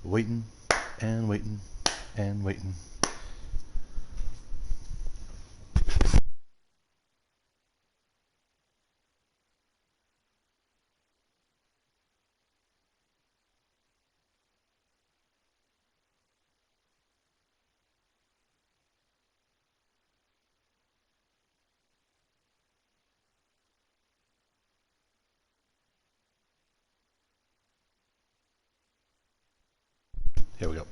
Waiting and waiting and waiting. Here we go.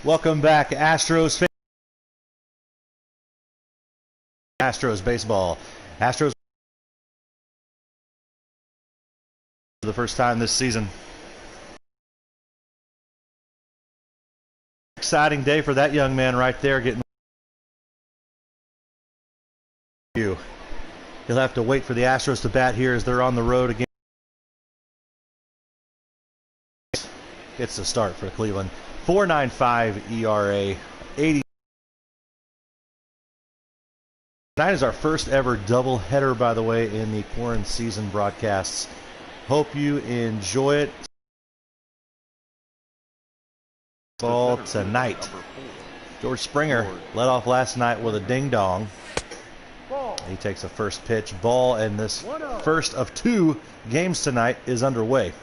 Welcome back, Astros fans. Astros baseball. Astros for the first time this season. Exciting day for that young man right there getting you. He'll have to wait for the Astros to bat here as they're on the road again. Gets the start for Cleveland. 4.95 ERA, 80. Tonight is our first ever doubleheader, by the way, in the Quaranseason broadcasts. Hope you enjoy it. Ball tonight. George Springer led off last night with a ding-dong. He takes a first pitch. Ball, and this first of 2 games tonight is underway.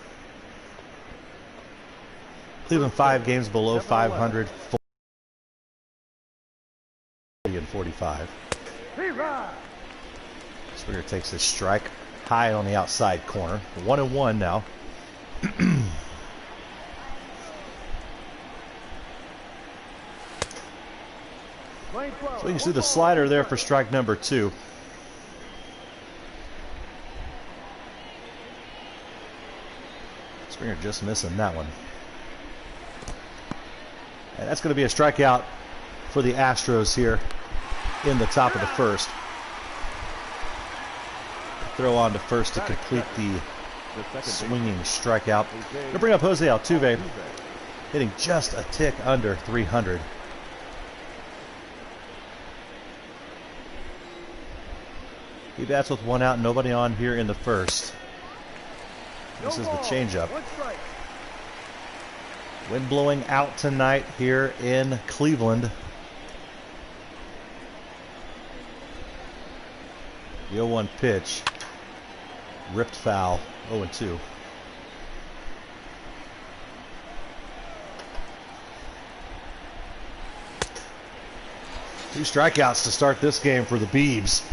Cleveland 5 games below 500, 40 and 45. Springer takes his strike high on the outside corner. 1-1 now. So you can see the slider there for strike number 2. Springer just missing that one. And that's going to be a strikeout for the Astros here in the top of the first. Throw on to first to complete the swinging strikeout. Going to bring up Jose Altuve, hitting just a tick under 300. He bats with 1 out, nobody on here in the first. This is the changeup. Wind blowing out tonight here in Cleveland. The 0-1 pitch. Ripped foul. 0-2. Two strikeouts to start this game for the Beebs.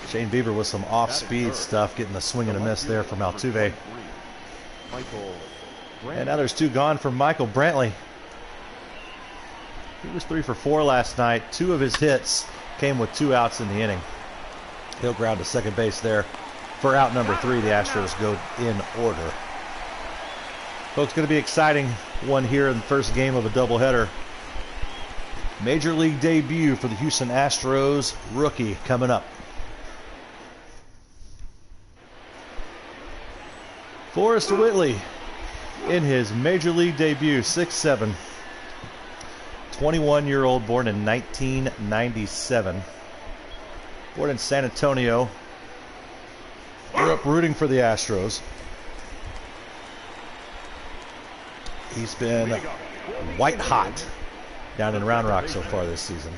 Shane Bieber with some off-speed stuff, getting the swing and a miss there from Altuve. And now there's 2 gone from Michael Brantley. He was 3 for 4 last night. 2 of his hits came with 2 outs in the inning. He'll ground to second base there. For out number 3, the Astros go in order. Folks, going to be exciting one here in the first game of a doubleheader. Major League debut for the Houston Astros rookie coming up. Forrest Whitley in his Major League debut, 6'7", 21-year-old, born in 1997. Born in San Antonio. Grew up rooting for the Astros. He's been white hot down in Round Rock so far this season.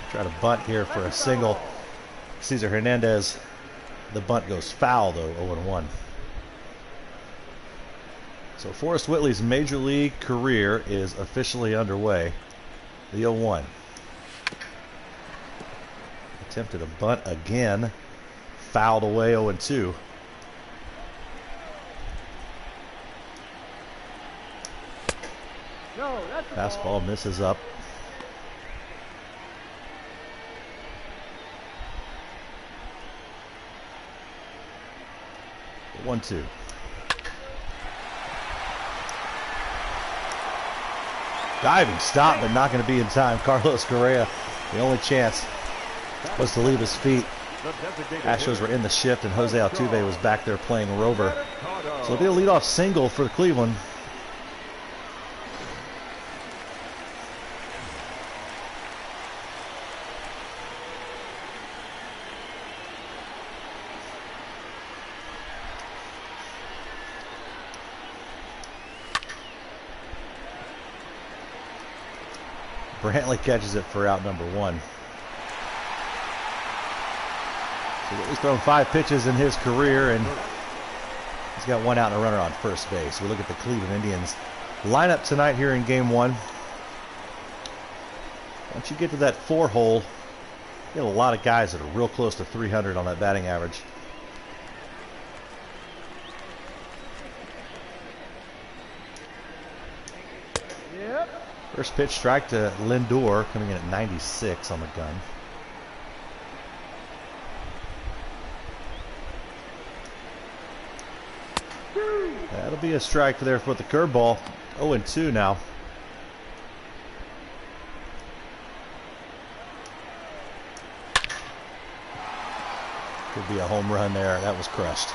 Try to bunt here for a single. Cesar Hernandez. The bunt goes foul, though, 0-1. So Forrest Whitley's major league career is officially underway. The 0-1. Attempted a bunt again. Fouled away, 0-2. Fastball misses up. 1-2. Diving stop, but not going to be in time. Carlos Correa, the only chance was to leave his feet. Astros were in the shift, and Jose Altuve was back there playing rover. So it'll be a leadoff single for Cleveland. Brantley catches it for out number 1. So he's thrown 5 pitches in his career, and he's got 1 out and a runner on first base. We look at the Cleveland Indians lineup tonight here in Game 1. Once you get to that 4 hole, you have a lot of guys that are real close to 300 on that batting average. First pitch strike to Lindor, coming in at 96 on the gun. That'll be a strike there for the curveball. 0-2 now. Could be a home run there. That was crushed.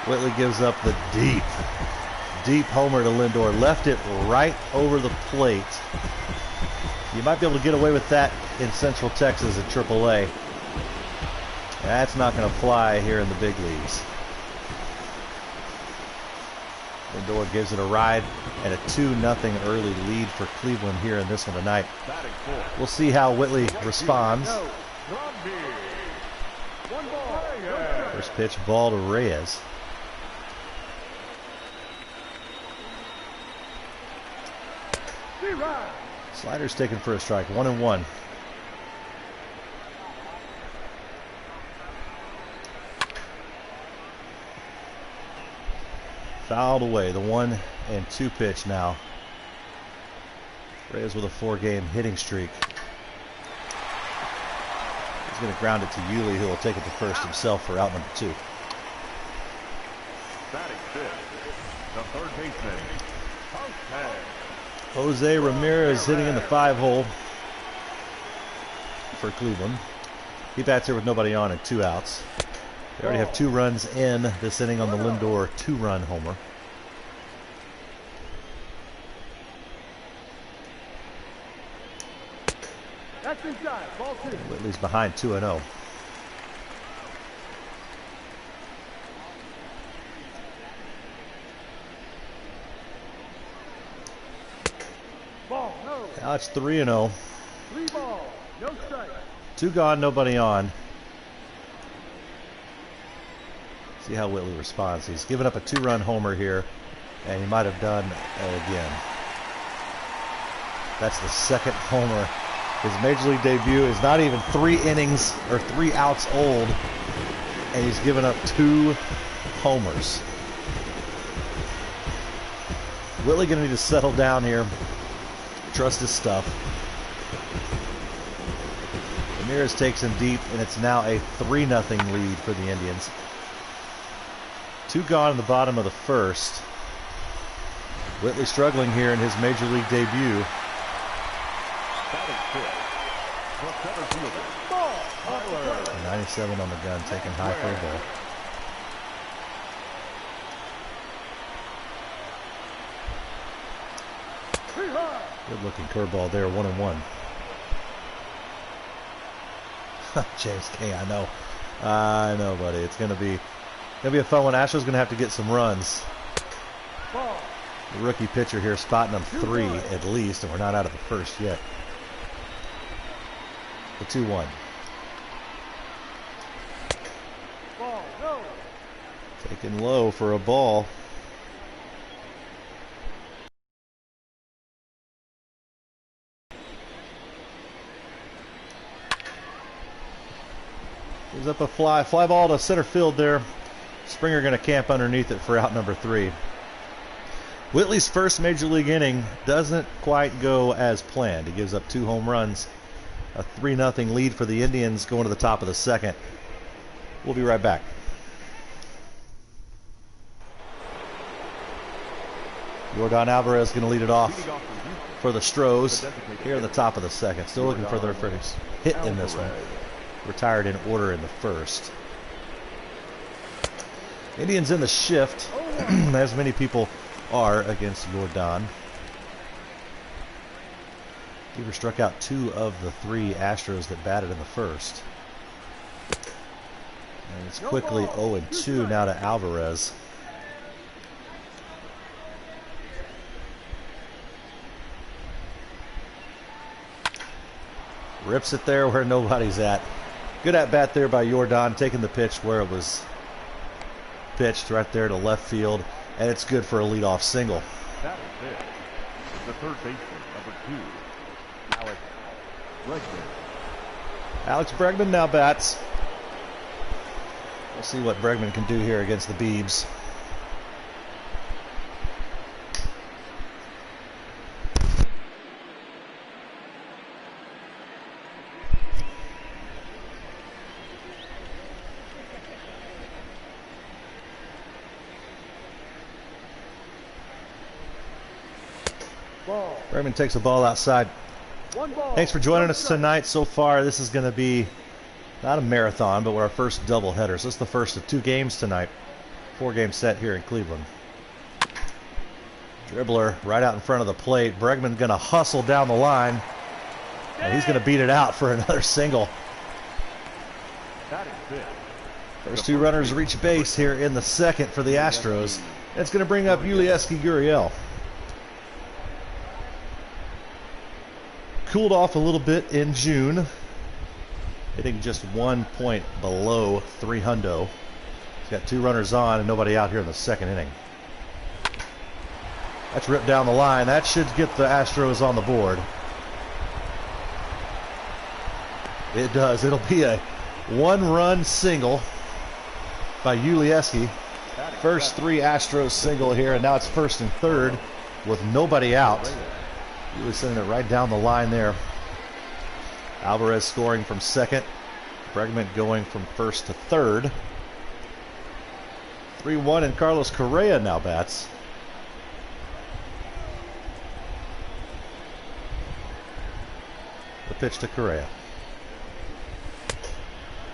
Whitley gives up the deep homer to Lindor. Left it right over the plate. You might be able to get away with that in Central Texas at AAA. That's not going to fly here in the big leagues. Lindor gives it a ride, and a 2-0 early lead for Cleveland here in this one tonight. We'll see how Whitley responds. First pitch, ball to Reyes. Slider's taken for a strike. 1-1. Fouled away. The 1-2 pitch now. Reyes with a 4-game hitting streak. He's going to ground it to Yuli, who will take it to first himself for out number 2. Batting fifth, the third baseman, Jose Ramirez hitting in the 5-hole for Cleveland. He bats here with nobody on and 2 outs. They already have 2 runs in this inning on the Lindor 2-run homer. That's inside, ball 2. Whitley's behind 2-0. Ball, no. Now it's 3-0. 3 ball, no strike. 2 gone, nobody on. See how Whitley responds. He's given up a 2-run homer here, and he might have done again. That's the second homer. His major league debut is not even 3 innings or 3 outs old, and he's given up 2 homers. Whitley going to need to settle down here, trust his stuff. Ramirez takes him deep, and it's now a 3-0 lead for the Indians. 2 gone in the bottom of the first. Whitley struggling here in his major league debut. 97 on the gun, taking high for a ball. Good looking curveball there, 1-1. James K, I know, buddy. It's gonna be a fun one. Astros gonna have to get some runs. The rookie pitcher here spotting them 3 at least, and we're not out of the first yet. The 2-1. Taken low for a ball. Gives up a fly ball to center field there. Springer going to camp underneath it for out number 3. Whitley's first major league inning doesn't quite go as planned. He gives up 2 home runs, a 3-0 lead for the Indians going to the top of the second. We'll be right back. Yordan Alvarez going to lead it off for the Astros here in the top of the second. Still looking for their first hit in this one. Retired in order in the first. Indians in the shift, as many people are against Yordan. Beaver struck out 2 of the 3 Astros that batted in the first. And it's quickly 0-2 now to Alvarez. Rips it there where nobody's at. Good at bat there by Yordan, taking the pitch where it was pitched, right there to left field, and it's good for a leadoff single. That is it. The third baseman, number 2, Alex Bregman. Alex Bregman now bats. We'll see what Bregman can do here against the Beebs. Bregman takes a ball outside. Thanks for joining us tonight. So far, this is going to be not a marathon, but we're our first doubleheader. So this is the first of 2 games tonight. 4-game set here in Cleveland. Dribbler right out in front of the plate. Bregman going to hustle down the line, and he's going to beat it out for another single. First 2 runners reach base here in the second for the Astros. It's going to bring up Yulieski Gurriel. Cooled off a little bit in June, hitting just 1 point below 300. He's got 2 runners on and nobody out here in the second inning. That's ripped down the line. That should get the Astros on the board. It does. It'll be a 1-run single by Yulieski. First 3 Astros single here, and now it's first and third with nobody out. He was sending it right down the line there. Alvarez scoring from second. Bregman going from first to third. 3-1, and Carlos Correa now bats. The pitch to Correa.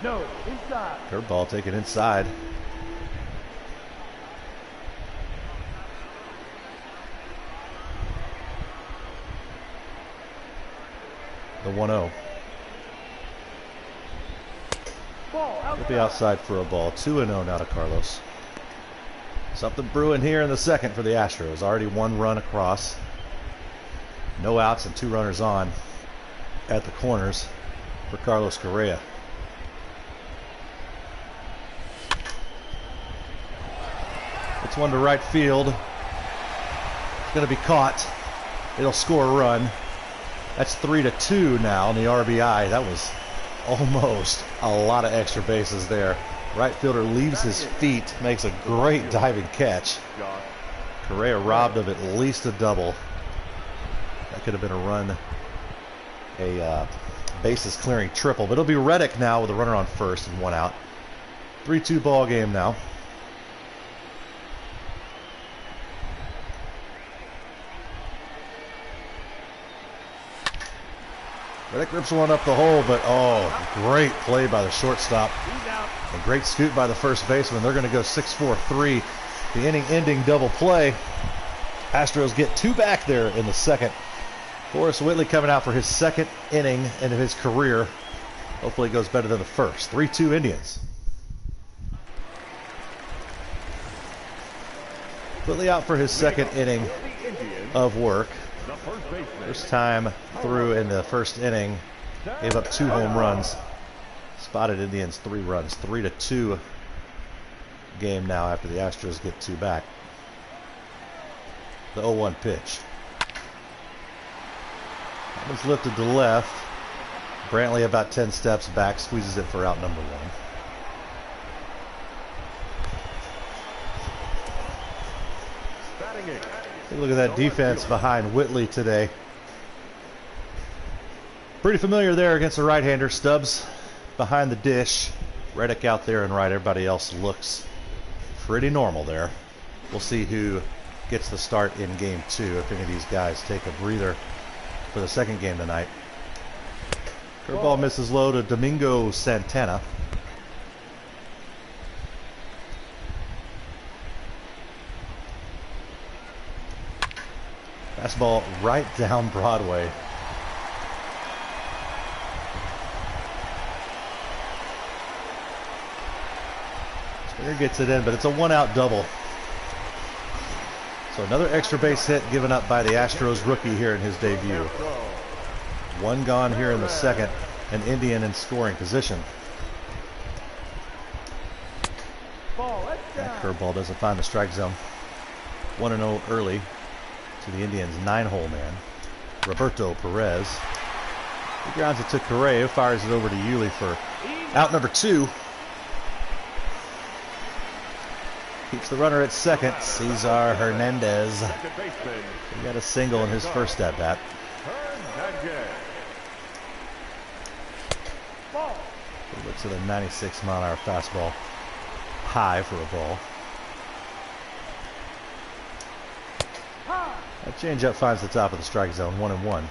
No, inside. Curveball taken inside. The 1-0. He'll be outside for a ball. 2-0 now to Carlos. Something brewing here in the second for the Astros. Already 1 run across. No outs and 2 runners on at the corners for Carlos Correa. It's one to right field. It's going to be caught. It'll score a run. That's 3-2 now on the RBI. That was almost a lot of extra bases there. Right fielder leaves his feet, makes a great diving catch. Correa robbed of at least a double. That could have been a run, a bases clearing triple. But it'll be Reddick now with a runner on first and 1 out. 3-2 ball game now. Reddick rips one up the hole, but oh, great play by the shortstop. A great scoot by the first baseman. They're going to go 6-4-3. The inning-ending double play. Astros get 2 back there in the second. Forrest Whitley coming out for his second inning in his career. Hopefully it goes better than the first. 3-2 Indians. Whitley out for his second inning of work. First time through in the first inning. Gave up 2 home runs. Spotted Indians 3 runs. 3-2 game now after the Astros get 2 back. The 0-1 pitch. That was lifted to left. Brantley about 10 steps back, squeezes it for out number 1. Take a look at that defense behind Whitley today. Pretty familiar there against the right-hander. Stubbs behind the dish. Reddick out there and right. Everybody else looks pretty normal there. We'll see who gets the start in game 2 if any of these guys take a breather for the second game tonight. Curveball misses low to Domingo Santana. Fastball right down Broadway. Springer gets it in, but it's a 1-out double. So another extra base hit given up by the Astros rookie here in his debut. 1 gone here in the second, an Indian in scoring position. That curveball doesn't find the strike zone. 1-0 early to the Indians' 9-hole man, Roberto Perez. He grounds it to Correa, fires it over to Yuli for out number 2. Keeps the runner at second, Cesar Hernandez. He got a single in his first at bat. He looks at a 96-mile-an-hour fastball, high for a ball. That changeup finds the top of the strike zone, 1-1.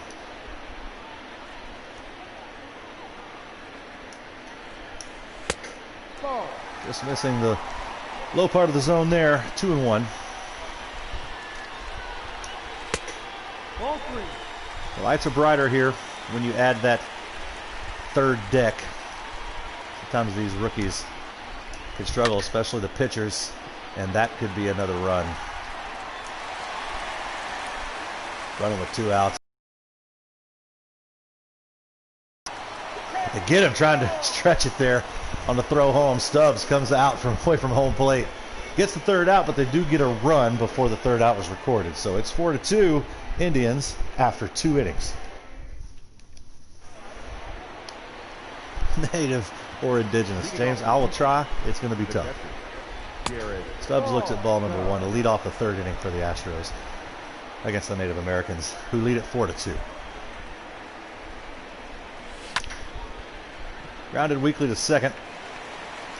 Just missing the low part of the zone there, 2-1. The lights are brighter here when you add that third deck. Sometimes these rookies can struggle, especially the pitchers, and that could be another run. Running with 2 outs. They get him trying to stretch it there on the throw home. Stubbs comes out from away from home plate. Gets the 3rd out, but they do get a run before the 3rd out was recorded. So it's 4-2 Indians after 2 innings. Native or indigenous. James, I will try. It's going to be tough. Stubbs looks at ball number 1 to lead off the 3rd inning for the Astros against the Native Americans, who lead it 4-2. Grounded weakly to second.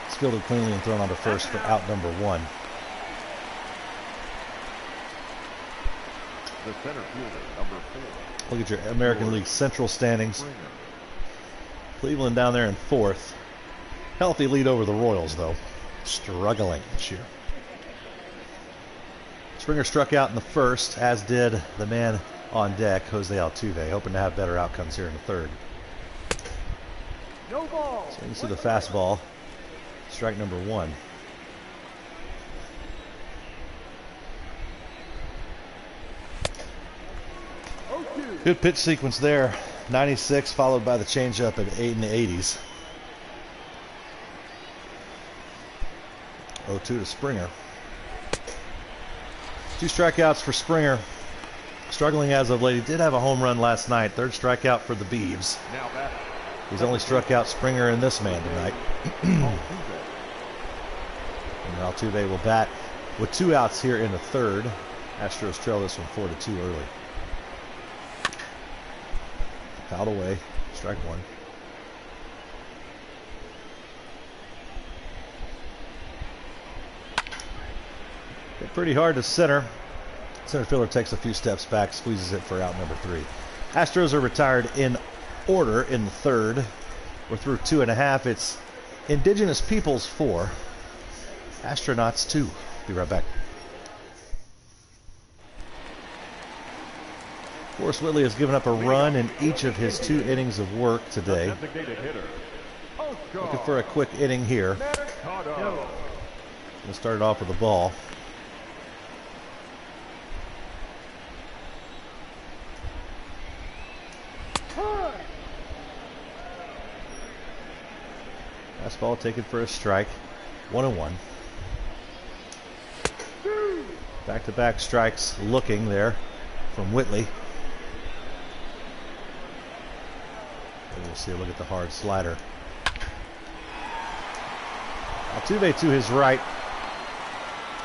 It's fielded cleanly and thrown onto first for out number 1. The center fielder, number 4. Look at your American League Central standings. Cleveland down there in 4th. Healthy lead over the Royals, though. Struggling this year. Springer struck out in the first, as did the man on deck, Jose Altuve, hoping to have better outcomes here in the 3rd. No ball. Swings to the fastball. Strike number 1. Good pitch sequence there. 96 followed by the changeup at 8 in the 80s. 0-2 to Springer. 2 strikeouts for Springer. Struggling as of late. He did have a home run last night. 3rd strikeout for the Beavs. He's only struck out Springer and this man tonight. And Altuve will bat with 2 outs here in the 3rd. Astros trail this one 4-2 early. Fouled away. Strike 1. Hit pretty hard to center. Center fielder takes a few steps back, squeezes it for out number 3. Astros are retired in order in the 3rd. We're through 2.5. It's Indigenous Peoples 4, Astronauts 2. Be right back. Forrest Whitley has given up a run in each of his 2 innings of work today. Looking for a quick inning here. We'll start it off with the ball. Fastball taken for a strike. 1-1. Back-to-back strikes looking there from Whitley. And we'll see a look at the hard slider. Altuve to his right.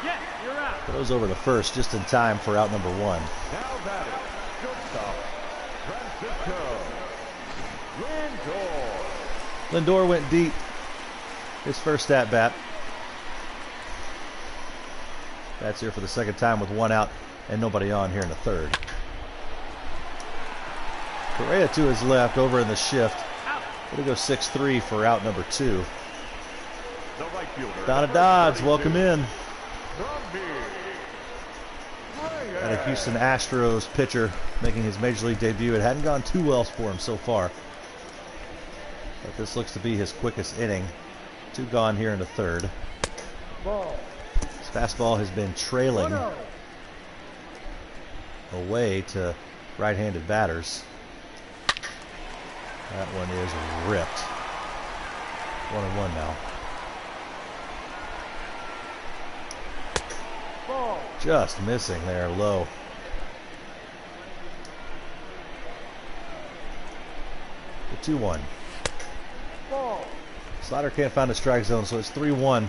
Yes, you're out. Throws over to first just in time for out number 1. Now batting, shortstop, Francisco Lindor. Lindor went deep. His first at bat. That's here for the second time with 1 out and nobody on here in the 3rd. Correa to his left over in the shift. Gonna go 6-3 for out number 2. The right fielder. Donna Dodds, welcome in. And a Houston Astros pitcher making his major league debut. It hadn't gone too well for him so far, but this looks to be his quickest inning. 2 gone here in the 3rd. His fastball has been trailing away to right-handed batters. That one is ripped. 1-1 now. Just missing there low. The 2-1. Slider can't find a strike zone, so it's 3-1.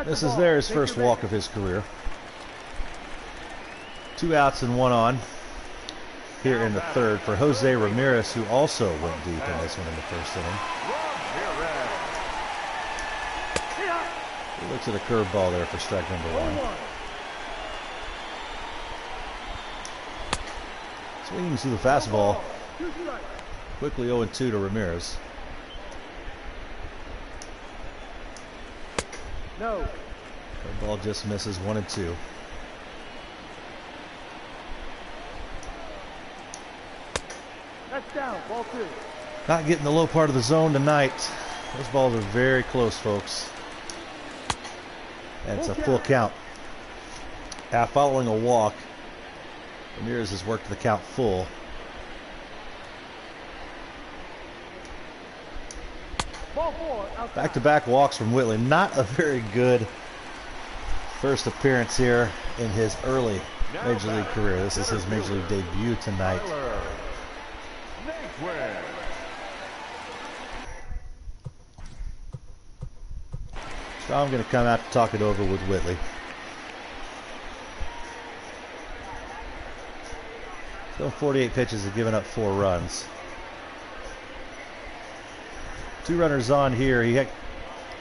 This is his first walk of his career. 2 outs and 1 on here in the 3rd for Jose Ramirez, who also went deep in this one in the 1st inning. He looks at a curveball there for strike number 1. Swings to the fastball. Quickly 0-2 to Ramirez. No. The ball just misses 1-2. That's down. Ball 2. Not getting the low part of the zone tonight. Those balls are very close, folks. And it's a full count. Following a walk, Ramirez has worked the count full. Ball 4. Outside. Back-to-back walks from Whitley. Not a very good first appearance here in his early Major League career. This is his Major League debut tonight. So I'm going to come out to talk it over with Whitley. So 48 pitches have given up 4 runs. 2 runners on here. He had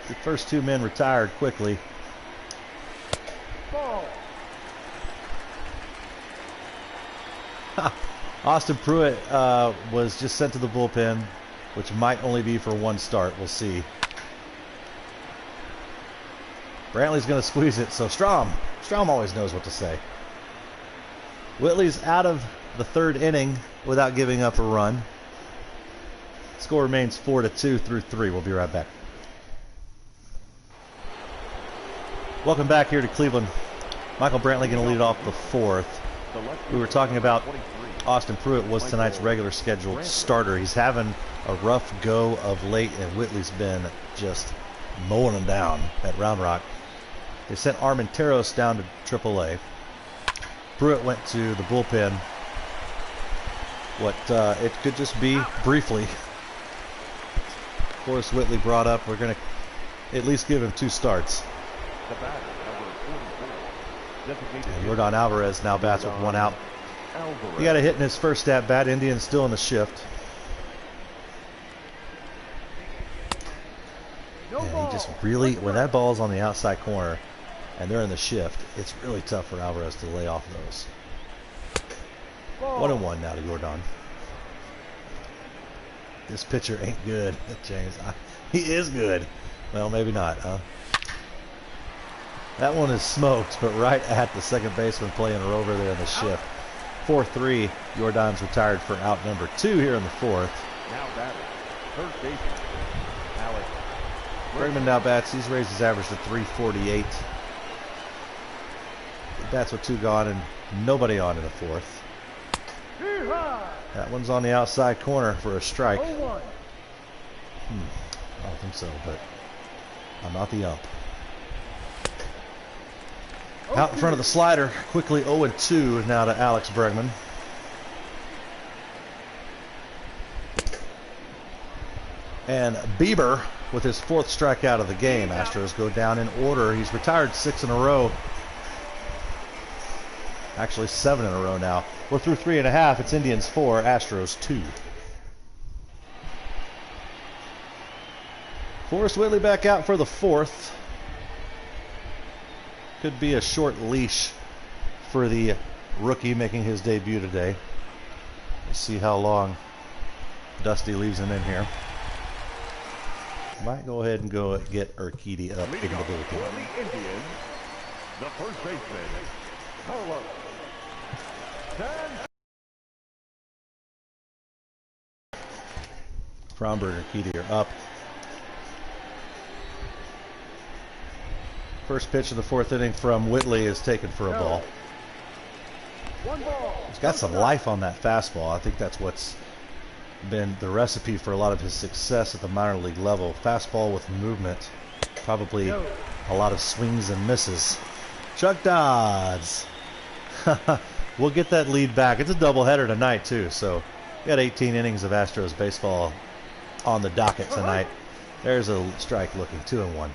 the first 2 men retired quickly. Ball. Austin Pruitt was just sent to the bullpen, which might only be for 1 start. We'll see. Brantley's going to squeeze it, so Strom always knows what to say. Whitley's out of the 3rd inning without giving up a run. Score remains 4-2 through 3. We'll be right back. Welcome back here to Cleveland. Michael Brantley going to lead off the 4th. We were talking about Austin Pruitt was tonight's regular scheduled starter. He's having a rough go of late, and Whitley's been just mowing him down at Round Rock. They sent Armenteros down to AAA. Pruitt went to the bullpen. What it could just be briefly. Forrest Whitley brought up. We're going to at least give him 2 starts. And Yordan Alvarez now bats with 1 out. He got a hit in his first at bat. Indians still in the shift. And he just really, when that ball's on the outside corner and they're in the shift, it's really tough for Alvarez to lay off those. 1-1 now to Yordan. This pitcher ain't good, James. He is good. Well, maybe not, huh? That one is smoked, but right at the second baseman playing her over there in the shift. 4-3. Jordan's retired for out number 2 here in the 4th. Now batting, third baseman, Alex. Bregman now bats. He's raised his average to 348. He bats with 2 gone and nobody on in the 4th. That one's on the outside corner for a strike. I don't think so, but I'm not the ump. Out in front of the slider, quickly 0-2 now to Alex Bregman. And Bieber with his 4th strikeout of the game. Astros go down in order. He's retired 6 in a row. Actually 7 in a row now. We're through 3.5. It's Indians 4, Astros 2. Forrest Whitley back out for the 4th. Could be a short leash for the rookie making his debut today. Let's see how long Dusty leaves him in here. Might go ahead and go get Urquidy up in the bullpen. For the Indians, the first baseman, Carlos. Fromberg and Urquidy are up. First pitch of the 4th inning from Whitley is taken for a ball. He's got some life on that fastball. I think that's what's been the recipe for a lot of his success at the minor league level. Fastball with movement. Probably a lot of swings and misses. Chuck Dodds. We'll get that lead back. It's a doubleheader tonight, too. So we got 18 innings of Astros baseball on the docket tonight. There's a strike looking 2-1.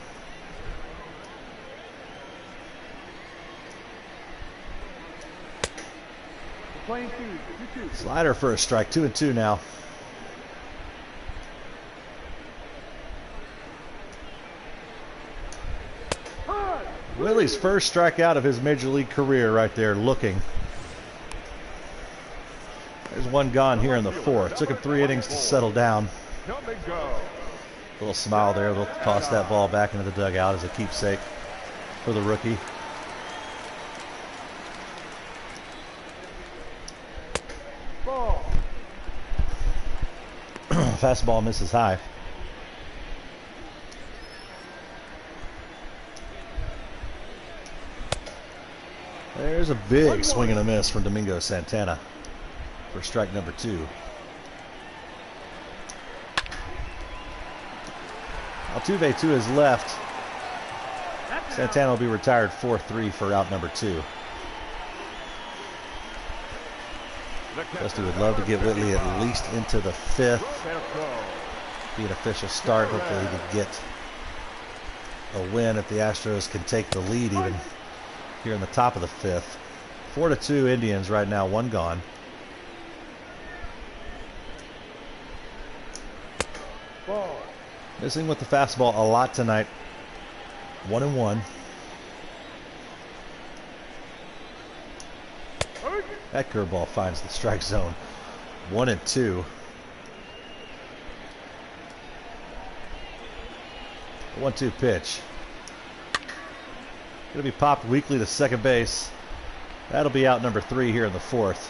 Slider for a strike, 2-2 now. Willie's first strikeout of his major league career right there looking. There's one gone here in the 4th. Took him 3 innings to settle down. Little smile there. They'll toss that ball back into the dugout as a keepsake for the rookie. Fastball misses high. There's a big swing and a miss from Domingo Santana for strike number 2. Altuve to his left. Santana will be retired 4-3 for out number 2. Dusty would love to get Whitley at least into the 5th. Be an official start. Hopefully he could get a win if the Astros can take the lead even here in the top of the 5th. 4-2 Indians right now, 1 gone. Missing with the fastball a lot tonight. 1-1. That curveball finds the strike zone. 1-2. 1-2 pitch. Going to be popped weakly to second base. That'll be out number 3 here in the 4th.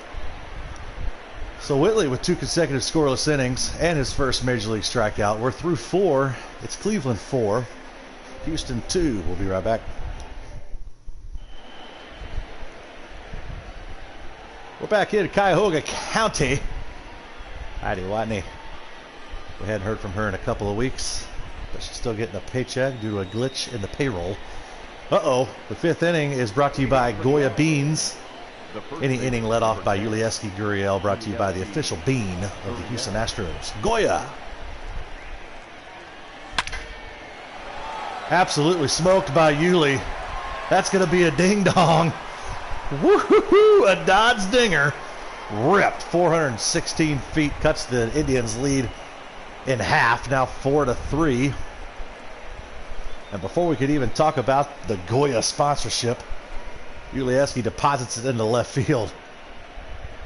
So Whitley with 2 consecutive scoreless innings and his first major league strikeout. We're through 4. It's Cleveland 4, Houston 2. We'll be right back. We're back here in Cuyahoga County. Heidi Watney. We hadn't heard from her in a couple of weeks, but she's still getting a paycheck due to a glitch in the payroll. Uh-oh. The 5th inning is brought to you by Goya Beans. Any inning led off by Yulieski Gurriel, brought to you by the official bean of the Houston Astros, Goya. Absolutely smoked by Yuli. That's going to be a ding-dong. Woo-hoo-hoo, a Dodds dinger. Ripped 416 feet, cuts the Indians' lead in half, now 4-3. And before we could even talk about the Goya sponsorship, Yulieski deposits it into left field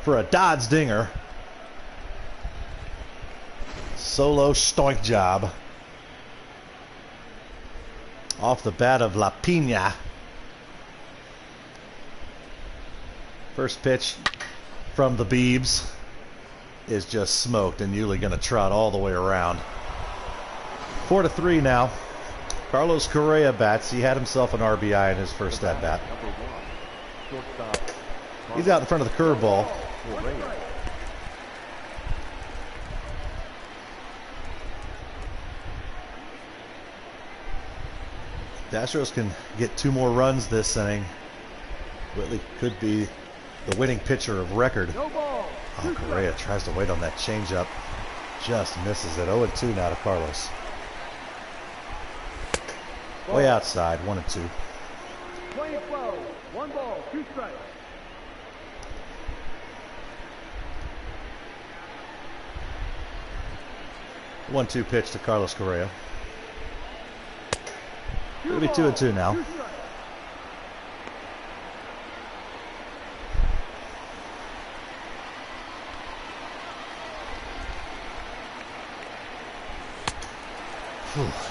for a Dodds dinger. Solo stoink job. Off the bat of La Pina. First pitch from the Beebs is just smoked, and Yuli going to trot all the way around. 4-3 now. Carlos Correa bats. He had himself an RBI in his first at bat. He's out in front of the curveball. The Astros can get 2 more runs this inning. Whitley could be the winning pitcher of record. Oh, Correa tries to wait on that changeup. Just misses it. 0-2 now to Carlos. Way outside, 1-2. 20-12, 1 ball, 2 strikes. One-two pitch to Carlos Correa. It'll be 2-2 now.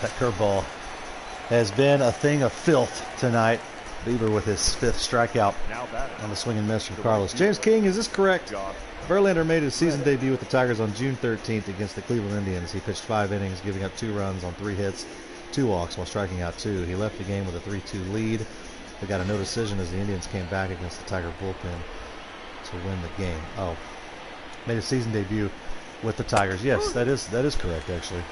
That curveball has been a thing of filth tonight. Bieber with his 5th strikeout on the swing and miss from Carlos. James King, is this correct? Verlander made his season debut with the Tigers on June 13th against the Cleveland Indians. He pitched 5 innings, giving up 2 runs on 3 hits, 2 walks while striking out 2. He left the game with a 3-2 lead. They got a no decision as the Indians came back against the Tiger bullpen to win the game. Oh, made his season debut with the Tigers. Yes, that is correct, actually.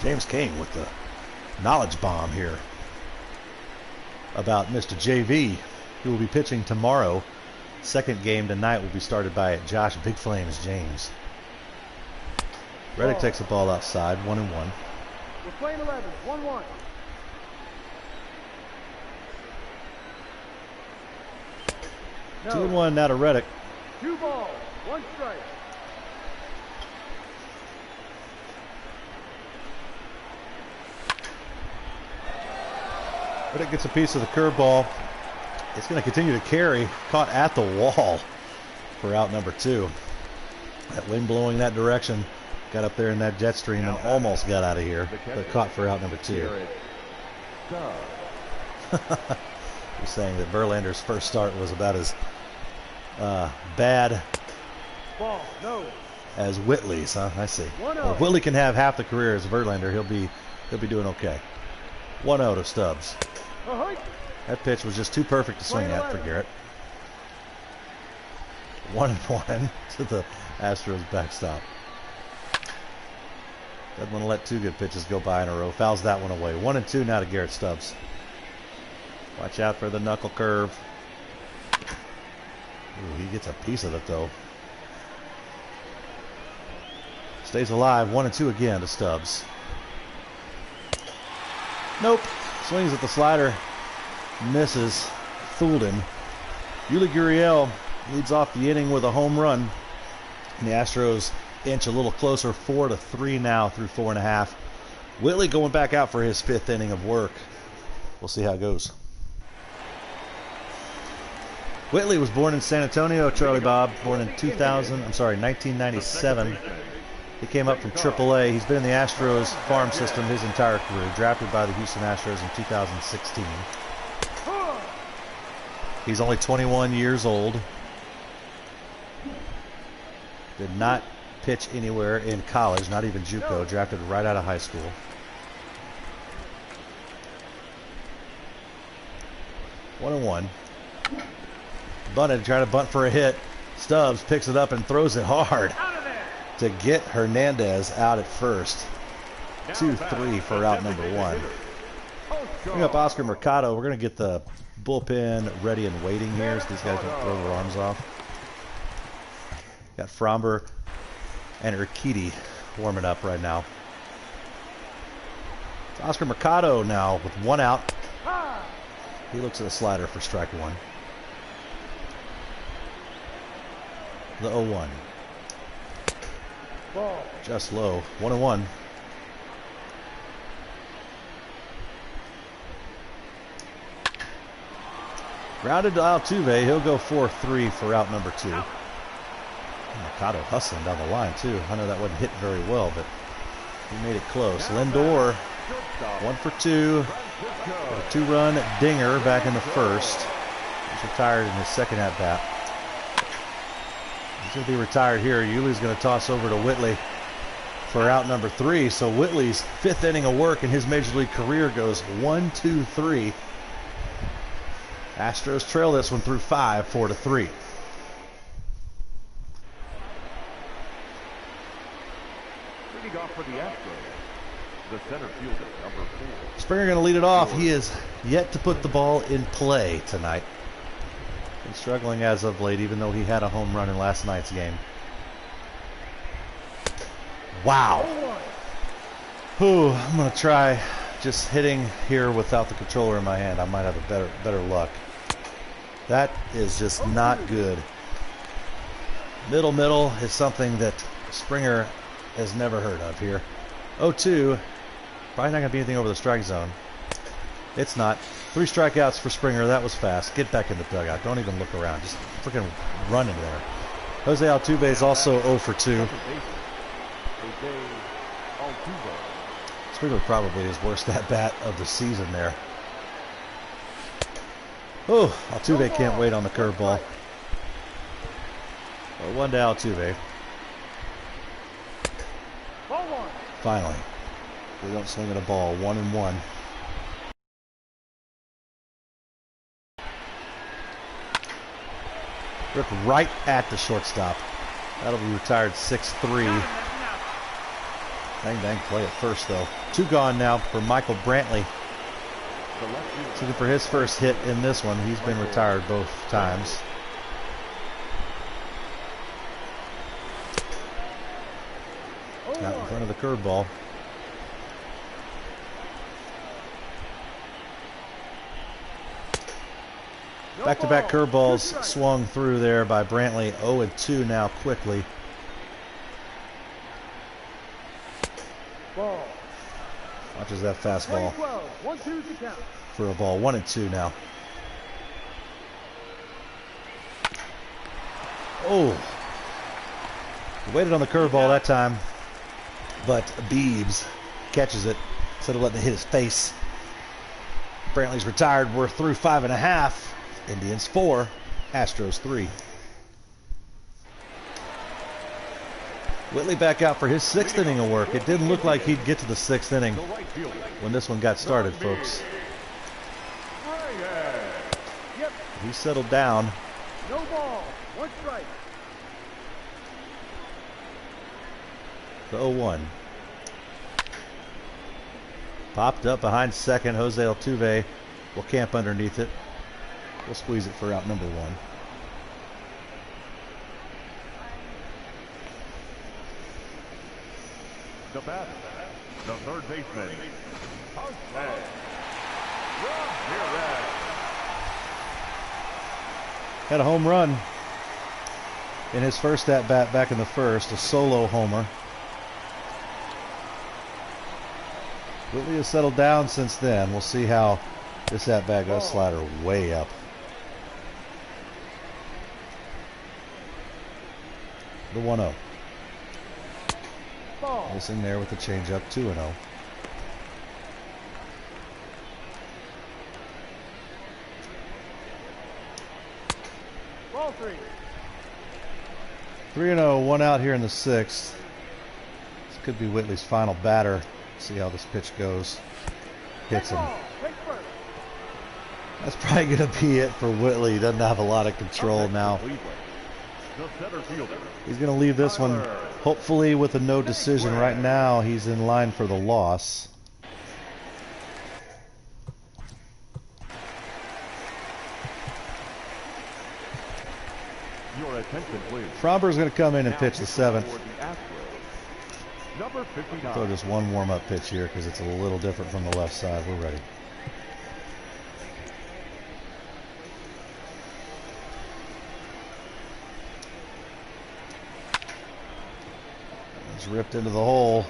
James King with the knowledge bomb here about Mr. JV, who will be pitching tomorrow. Second game tonight will be started by Josh Big Flames James. Reddick takes the ball outside, 1-1. We're playing 11, 1-1. No. 2-1 now to Reddick. 2 balls, 1 strike. Reddick gets a piece of the curveball. It's going to continue to carry. Caught at the wall for out number 2. That wind blowing that direction. Got up there in that jet stream and almost got out of here. But caught for out number 2. You're saying that Verlander's first start was about as bad as Whitley's, huh? I see. Well, if Whitley can have half the career as Verlander, he'll be doing okay. 1-0 to Stubbs. That pitch was just too perfect to swing at for Garrett. 1-1 to the Astros backstop. Doesn't want to let 2 good pitches go by in a row. Fouls that one away. 1-2 now to Garrett Stubbs. Watch out for the knuckle curve. Ooh, he gets a piece of it though. Stays alive. 1-2 again to Stubbs. Nope. Swings at the slider. Misses. Fooled him. Yuli Gurriel leads off the inning with a home run. And the Astros inch a little closer, 4-3 now through 4.5. Whitley going back out for his 5th inning of work. We'll see how it goes. Whitley was born in San Antonio, Charlie Bob, born in 1997. He came up from AAA. He's been in the Astros farm system his entire career, drafted by the Houston Astros in 2016. He's only 21 years old. Did not pitch anywhere in college, not even JUCO, drafted right out of high school. One and one. Bunted, trying to bunt for a hit. Stubbs picks it up and throws it hard to get Hernandez out at first. 2-3 for out number 1. Bring up Oscar Mercado. We're going to get the bullpen ready and waiting here so these guys don't throw their arms off. Got Fromber and Urquidy warming up right now. It's Oscar Mercado now with 1 out. He looks at a slider for strike 1. The 0-1. Just low. 1-1. Grounded to Altuve. He'll go 4-3 for out number 2. Mercado hustling down the line too. I know that wasn't hit very well, but he made it close. Lindor, 1 for 2. A 2-run dinger back in the first. He's He's retired in his second at bat. He's going to be retired here. Yuli's going to toss over to Whitley for out number 3. So Whitley's 5th inning of work in his major league career goes 1-2-3. Astros trail this one through 5, 4-3. Leading off for the Astros, the center fielder, number 4. Springer going to lead it off. He is yet to put the ball in play tonight. Been struggling as of late, even though he had a home run in last night's game. Wow. Whew, I'm going to try just hitting here without the controller in my hand. I might have a better luck. That is just not good. Middle is something that Springer has never heard of here. 0-2. Probably not going to be anything over the strike zone. It's not. 3 strikeouts for Springer. That was fast. Get back in the dugout. Don't even look around. Just freaking run in there. Jose Altuve is also 0 for 2. Springer probably his worst at bat of the season there. Oh, Altuve can't wait on the curveball. 1 to Altuve. Finally. We don't swing at a ball. 1-1. Ripped right at the shortstop. That'll be retired 6-3. Dang play at first though. 2 gone now for Michael Brantley. Looking for his first hit in this one. He's been retired both times. Out in front of the curveball. Back-to-back curveballs swung through there by Brantley. 0-2 now quickly. Watches that fastball for a ball. 1-2 now. Oh, waited on the curveball that time, but Beebs catches it instead of letting it hit his face. Brantley's retired. We're through 5.5. Indians 4, Astros 3. Whitley back out for his 6th inning of work. It didn't look like he'd get to the 6th inning when this one got started, folks. He settled down. No ball, 1 strike. The 0-1. Popped up behind second. Jose Altuve will camp underneath it. We'll squeeze it for out number 1. The batter, the third baseman, had a home run in his first at bat back in the first, a solo homer. Whitley has settled down since then. We'll see how this at bat goes. Slider way up. The 1-0. Missing there with the changeup. 2-0. Ball 3. 3-0. 1 out here in the 6th. This could be Whitley's final batter. See how this pitch goes. Hits him. That's probably going to be it for Whitley. He doesn't have a lot of control now. He's going to leave this one hopefully with a no decision. Right now he's in line for the loss. Fromber's going to come in and pitch the 7th. Throw just one warm-up pitch here because it's a little different from the left side. We're ready. It's ripped into the hole.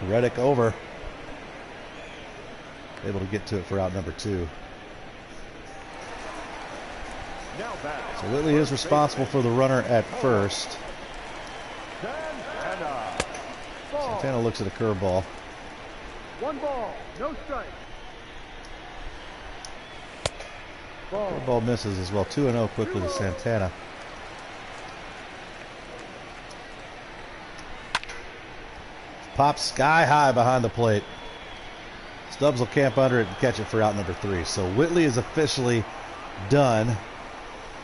Reddick over. Able to get to it for out number 2. So Whitley is responsible for the runner at first. Santana looks at a curveball. 1 ball, no strike. The ball misses as well. 2-0 quickly to Santana. Pops sky high behind the plate. Stubbs will camp under it and catch it for out number 3. So Whitley is officially done.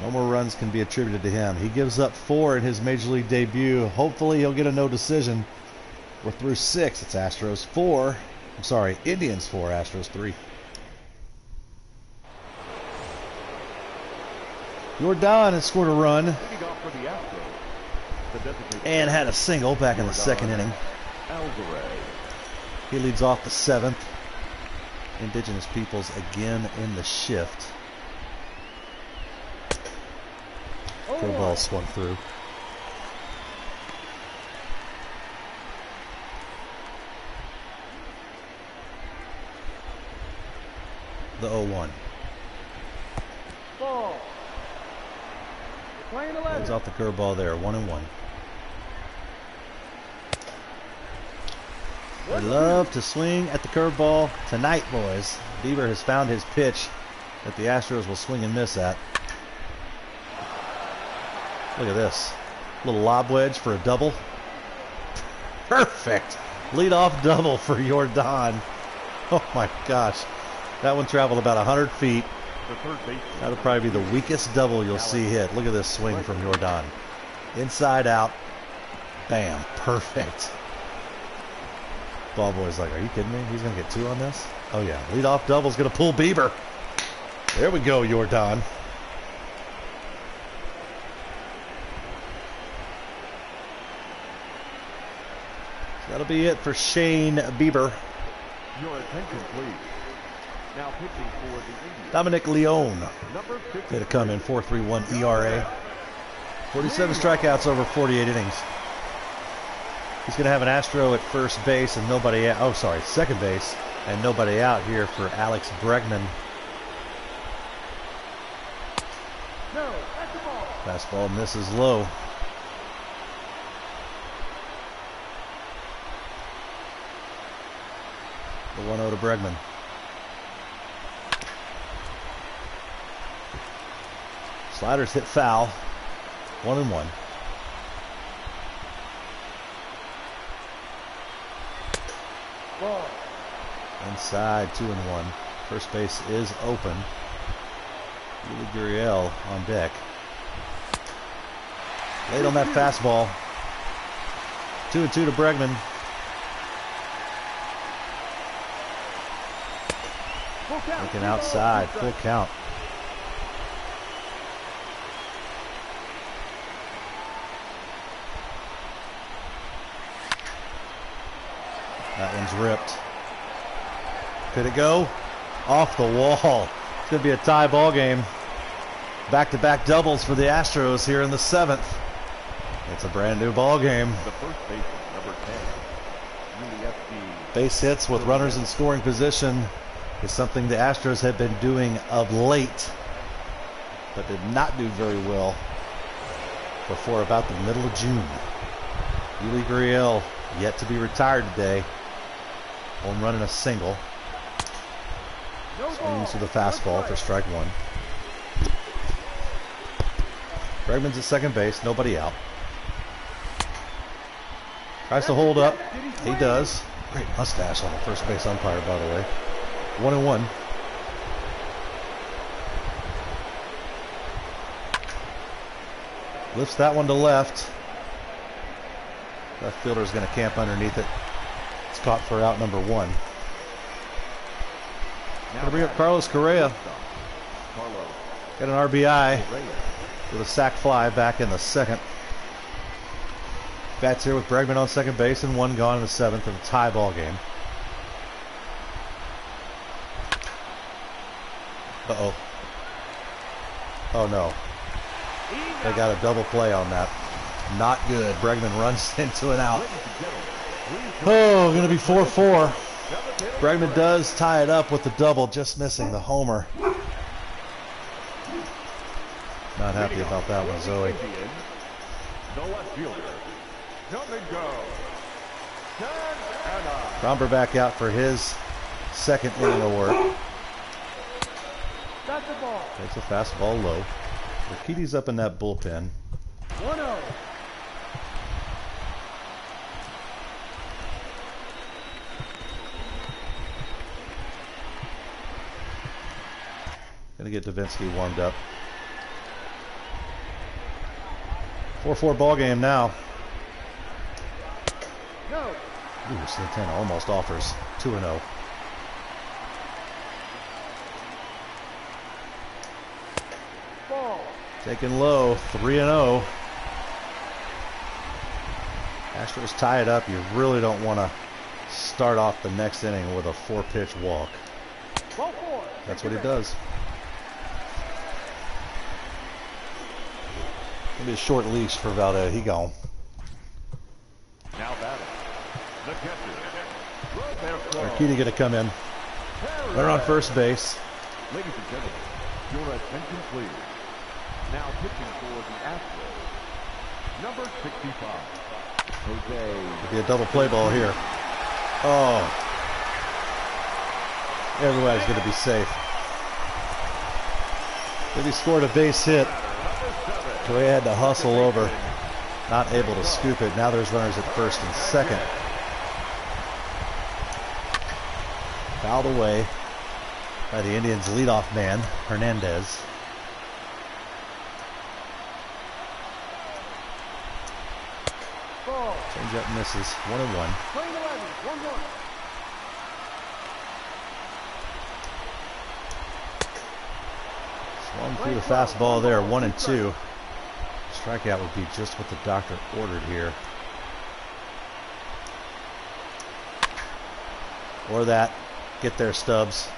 No more runs can be attributed to him. He gives up 4 in his major league debut. Hopefully he'll get a no decision. We're through 6. It's Astros 4. I'm sorry, Indians 4, Astros 3. Jordan has scored a run and had a single back in the second inning. He leads off the 7th. Indigenous peoples again in the shift. Curveball swung through. The 0-1. Ball. He's off the curveball there. 1-1. They love to swing at the curveball tonight, boys. Bieber has found his pitch that the Astros will swing and miss at. Look at this. Little lob wedge for a double. Perfect. Leadoff double for Jordan. Oh my gosh. That one traveled about 100 feet. That'll probably be the weakest double you'll see hit. Look at this swing from Jordan. Inside out. Bam. Perfect. Ball boy's like, are you kidding me? He's going to get 2 on this? Oh yeah. Leadoff double's going to pull Bieber. There we go, Jordan. That'll be it for Shane Bieber. Your attention, please. Now pitching for the Indians, Dominic Leone. number 50. Going to come in 4.31 ERA. 47 strikeouts over 48 innings. He's going to have an Astro at first base and nobody out. Oh, sorry, second base and nobody out here for Alex Bregman. No, that's the ball. Fastball misses low. The 1-0 to Bregman. Sliders hit foul. 1-1. Ball. Inside, 2-1. First base is open. Yuli Gurriel on deck. Late on that fastball. 2-2 to Bregman. Full count. Looking outside, full count. That one's ripped. Could it go? Off the wall. It's going to be a tie ball game. Back-to-back doubles for the Astros here in the 7th. It's a brand new ball game. The first baseman, number 10. Base hits with runners in scoring position is something the Astros have been doing of late, but did not do very well before about the middle of June. Yuli Gurriel yet to be retired today. Home run and a single. Swings with a fastball for strike 1. Bregman's at second base, nobody out. Tries to hold up. He does. Great mustache on the first base umpire, by the way. 1-1. Lifts that one to left. Left fielder's going to camp underneath it. It's caught for out number 1. Going to bring up Carlos Correa. Got an RBI with a sac fly back in the 2nd. Bats here with Bregman on second base and 1 gone in the 7th of a tie ball game. Uh-oh. Oh no. They got a double play on that. Not good. Bregman runs into an out. Oh, going to be 4-4. Bregman does tie it up with the double, just missing the homer. Not happy about that one, Zoe. The left fielder, Cromber back out for his 2nd inning of work. at the ball. Takes a fastball low. Urquidy's up in that bullpen. 1-0. Gonna get Davinsky warmed up. 4-4 ball game now. No. Ooh, Santana almost offers 2-0. Ball. Taken low, 3-0. Astros tie it up. You really don't want to start off the next inning with a 4-pitch walk. Ball 4. That's what he does. Gonna be a short leash for Valdez. He gone. Now batting. The catcher. Urquidy gonna come in. Runner on first base. Ladies and gentlemen, your attention please. Now pitching for the Astros, number 65, Jose. It'll be a double play ball here. Oh. Everybody's gonna be safe. But he scored a base hit. So he had to hustle over. Not able to scoop it. Now there's runners at first and second. Fouled away by the Indians' leadoff man, Hernandez. Ball. Changeup misses. 1-1. Playing 11. 1-1. Swung through the fastball there. 1-2. Strikeout would be just what the doctor ordered here. Or that. Get there, Stubbs.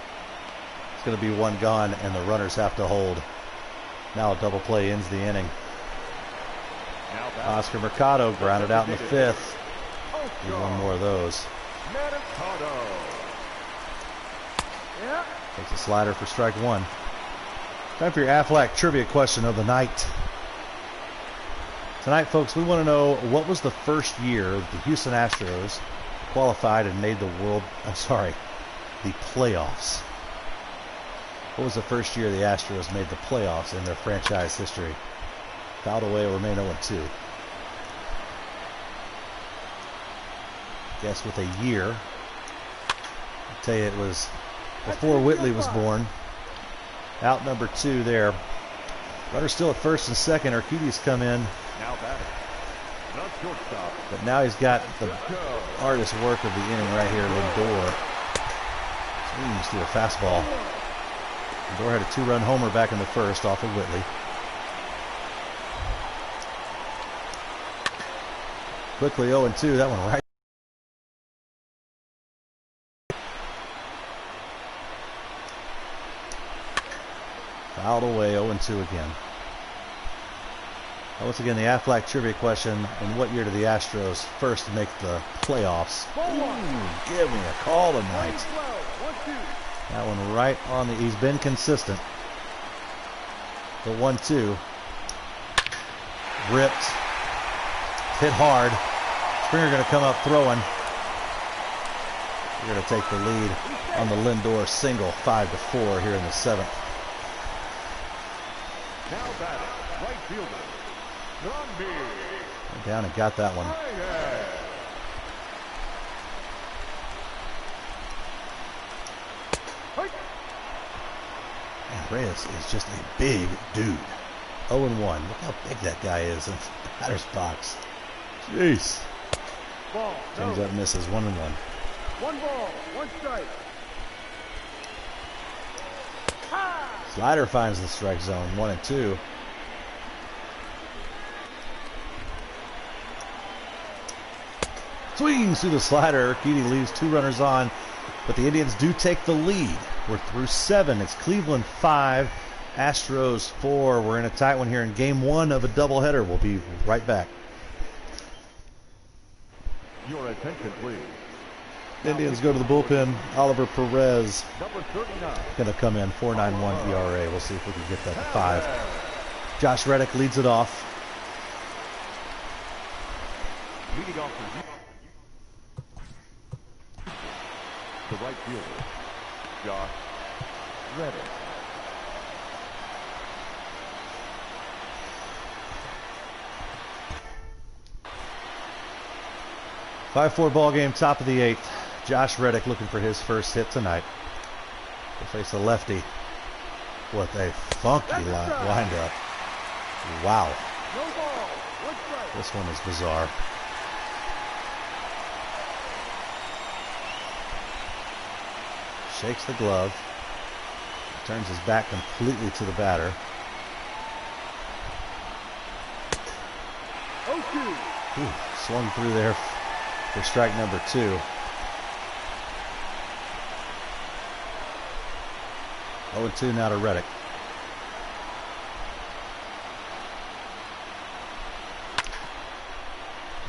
It's going to be one gone, and the runners have to hold. Now a double play ends the inning. Oscar Mercado grounded out in the fifth. Need one more of those. Yeah. Takes a slider for strike one. Time for your Aflac trivia question of the night. Tonight, folks, we want to know what was the first year that the Houston Astros qualified and made the playoffs. What was the first year the Astros made the playoffs in their franchise history? Fouled away, remain 0-2. Guess with a year. I'll tell you it was before Whitley was born. Out number 2 there. Runner still at first and second. Urquidy's come in. Now batting. The shortstop. But now he's got the hardest work of the inning right here, Lindor. Swings through a fastball. Lindor had a 2-run homer back in the first off of Whitley. Quickly 0-2. That one right. Fouled away, 0-2 again. Once again, the Aflac trivia question: in what year did the Astros first make the playoffs? Ooh, give me a call tonight. That one right on the. He's been consistent. The 1-2. Ripped. Hit hard. Springer going to come up throwing. We're going to take the lead on the Lindor single, 5-4 here in the 7th. Now batting. Right fielder. Went down and got that one. And Reyes is just a big dude. 0-1. Look how big that guy is in the batter's box. Jeez. Change up misses. 1-1. 1 ball, 1 strike. Slider finds the strike zone. 1-2. Swings through the slider. Urquidy leaves 2 runners on, but the Indians do take the lead. We're through 7. It's Cleveland 5, Astros 4. We're in a tight one here in Game 1 of a doubleheader. We'll be right back. Your attention, please. Indians go to the bullpen. Oliver Perez Number 39. going to come in. 4.91 ERA. We'll see if we can get that to 5. Josh Reddick leads it off. Leading off the right fielder, Josh Reddick. 5-4 ball game, top of the 8th. Josh Reddick looking for his first hit tonight. He'll face a lefty with a funky windup. Wow. No ball. One strike. This one is bizarre. Shakes the glove. Turns his back completely to the batter. 0-2. Ooh, swung through there for strike number 2. 0-2 now to Reddick.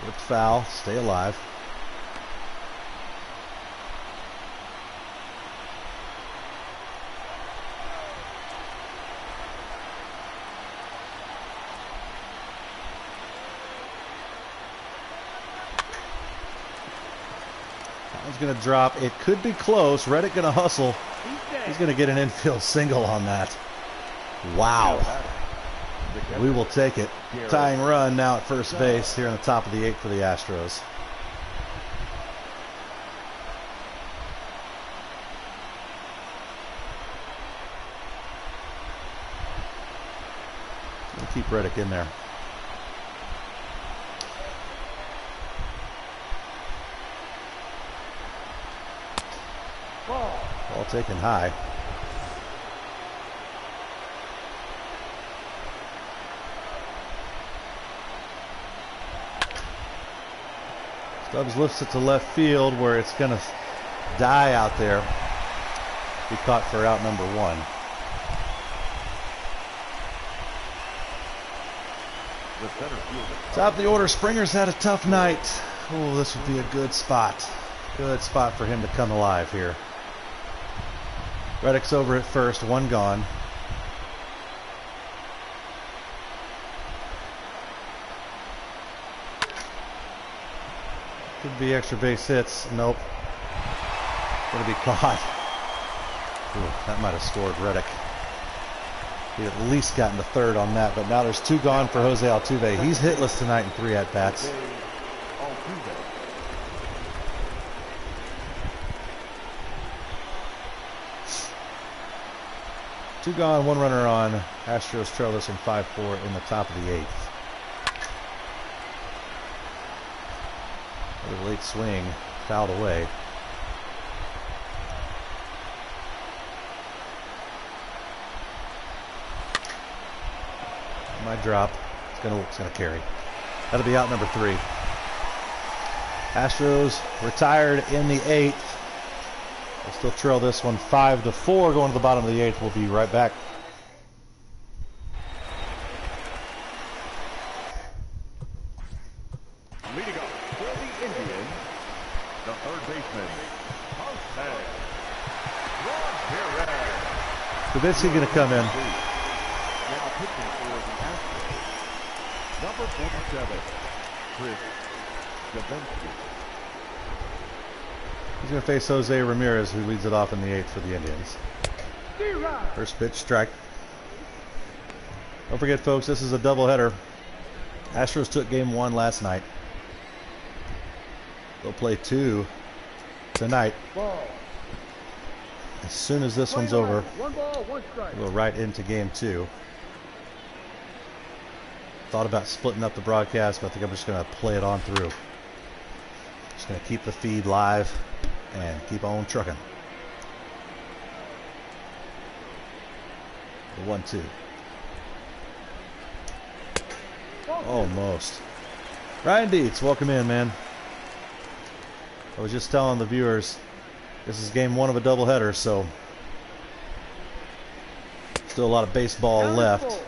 Whipped foul, stay alive. That one's going to drop. It could be close. Reddick going to hustle. He's going to get an infield single on that. Wow. We will take it. Tying run now at first base here in the top of the 8th for the Astros. We'll keep Reddick in there. Ball taken high. Stubbs lifts it to left field where it's going to die out there. Be caught for out number 1. Top of the order, Springer's had a tough night. Oh, this would be a good spot. Good spot for him to come alive here. Reddick's over at first, 1 gone. Could be extra base hits. Nope. Gonna be caught. Ooh, that might have scored Reddick. He at least gotten to third on that, but now there's 2 gone for Jose Altuve. He's hitless tonight in 3 at-bats. 2 gone, 1 runner on. Astros trail this in 5-4 in the top of the 8th. A late swing, fouled away. Might drop. It's gonna carry. That'll be out number 3. Astros retired in the 8th. We'll still trail this one 5-4 going to the bottom of the 8th. We'll be right back. Leading up for the Indians, the third baseman, Davidsky going to come in. Now pitching for the Astros, number 47, Chris Davidsky. He's going to face Jose Ramirez, who leads it off in the 8th for the Indians. First pitch, strike. Don't forget, folks, this is a doubleheader. Astros took game 1 last night. They'll play 2 tonight. As soon as this one's over, 1 ball, 1 strike. we'll go right into game 2. Thought about splitting up the broadcast, but I think I'm just going to play it on through. Just going to keep the feed live and keep on trucking. The 1-2. Almost. Ryan Dietz, welcome in, man. I was just telling the viewers, this is game 1 of a doubleheader, so still a lot of baseball left.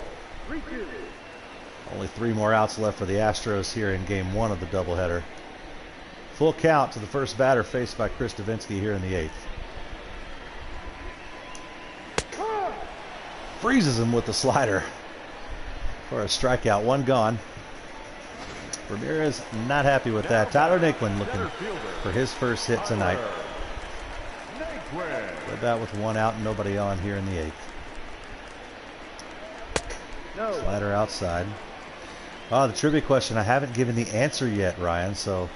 Only 3 more outs left for the Astros here in game 1 of the doubleheader. Full count to the first batter faced by Chris Davidsky here in the 8th. Freezes him with the slider for a strikeout. 1 gone. Ramirez not happy with that. Tyler Naquin looking for his first hit tonight. Led that with 1 out and nobody on here in the 8th. Slider outside. Oh, the trivia question, I haven't given the answer yet, Ryan, so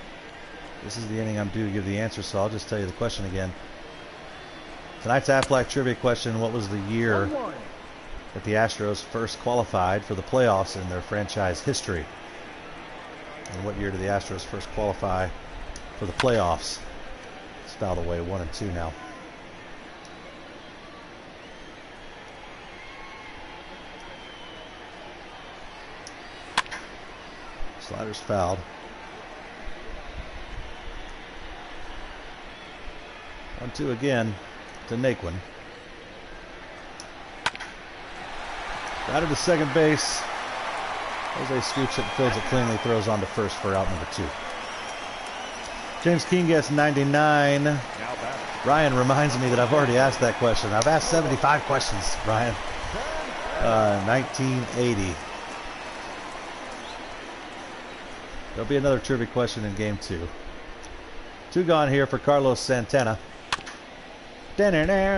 This is the inning I'm due to give the answer, so I'll just tell you the question again. Tonight's Aflac trivia question: what was the year 1-1. that the Astros first qualified for the playoffs in their franchise history? And what year did the Astros first qualify for the playoffs? It's fouled away, 1-2 now. Slider's fouled. 1-2 again to Naquin. Batted to second base. Jose scoops it and fills it cleanly, throws on to first for out number 2. James Keene gets 99. Ryan reminds me that I've already asked that question. I've asked 75 questions, Ryan. 1980. There'll be another trivia question in game 2. 2 gone here for Carlos Santana. 0-1.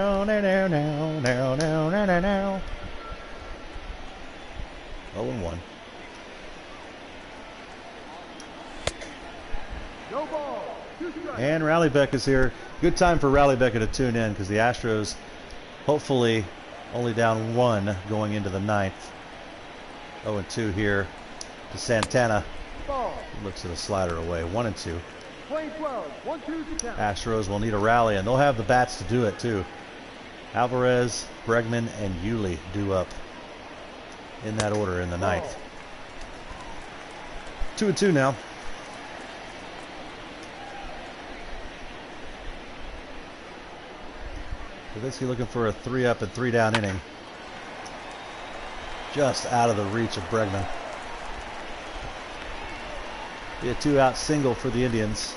No ball. 2 strikes. And Rallybeck is here. Good time for Rallybeck to tune in because the Astros hopefully only down 1 going into the 9th. 0-2 here to Santana. Ball. He looks at a slider away. 1-2. Playing 12. 1-2 to count. Astros will need a rally, and they'll have the bats to do it too. Alvarez, Bregman, and Yuli due up in that order in the 9th. 2-2 now. Levinsky looking for a 3-up and 3-down inning. Just out of the reach of Bregman. Be a 2-out single for the Indians.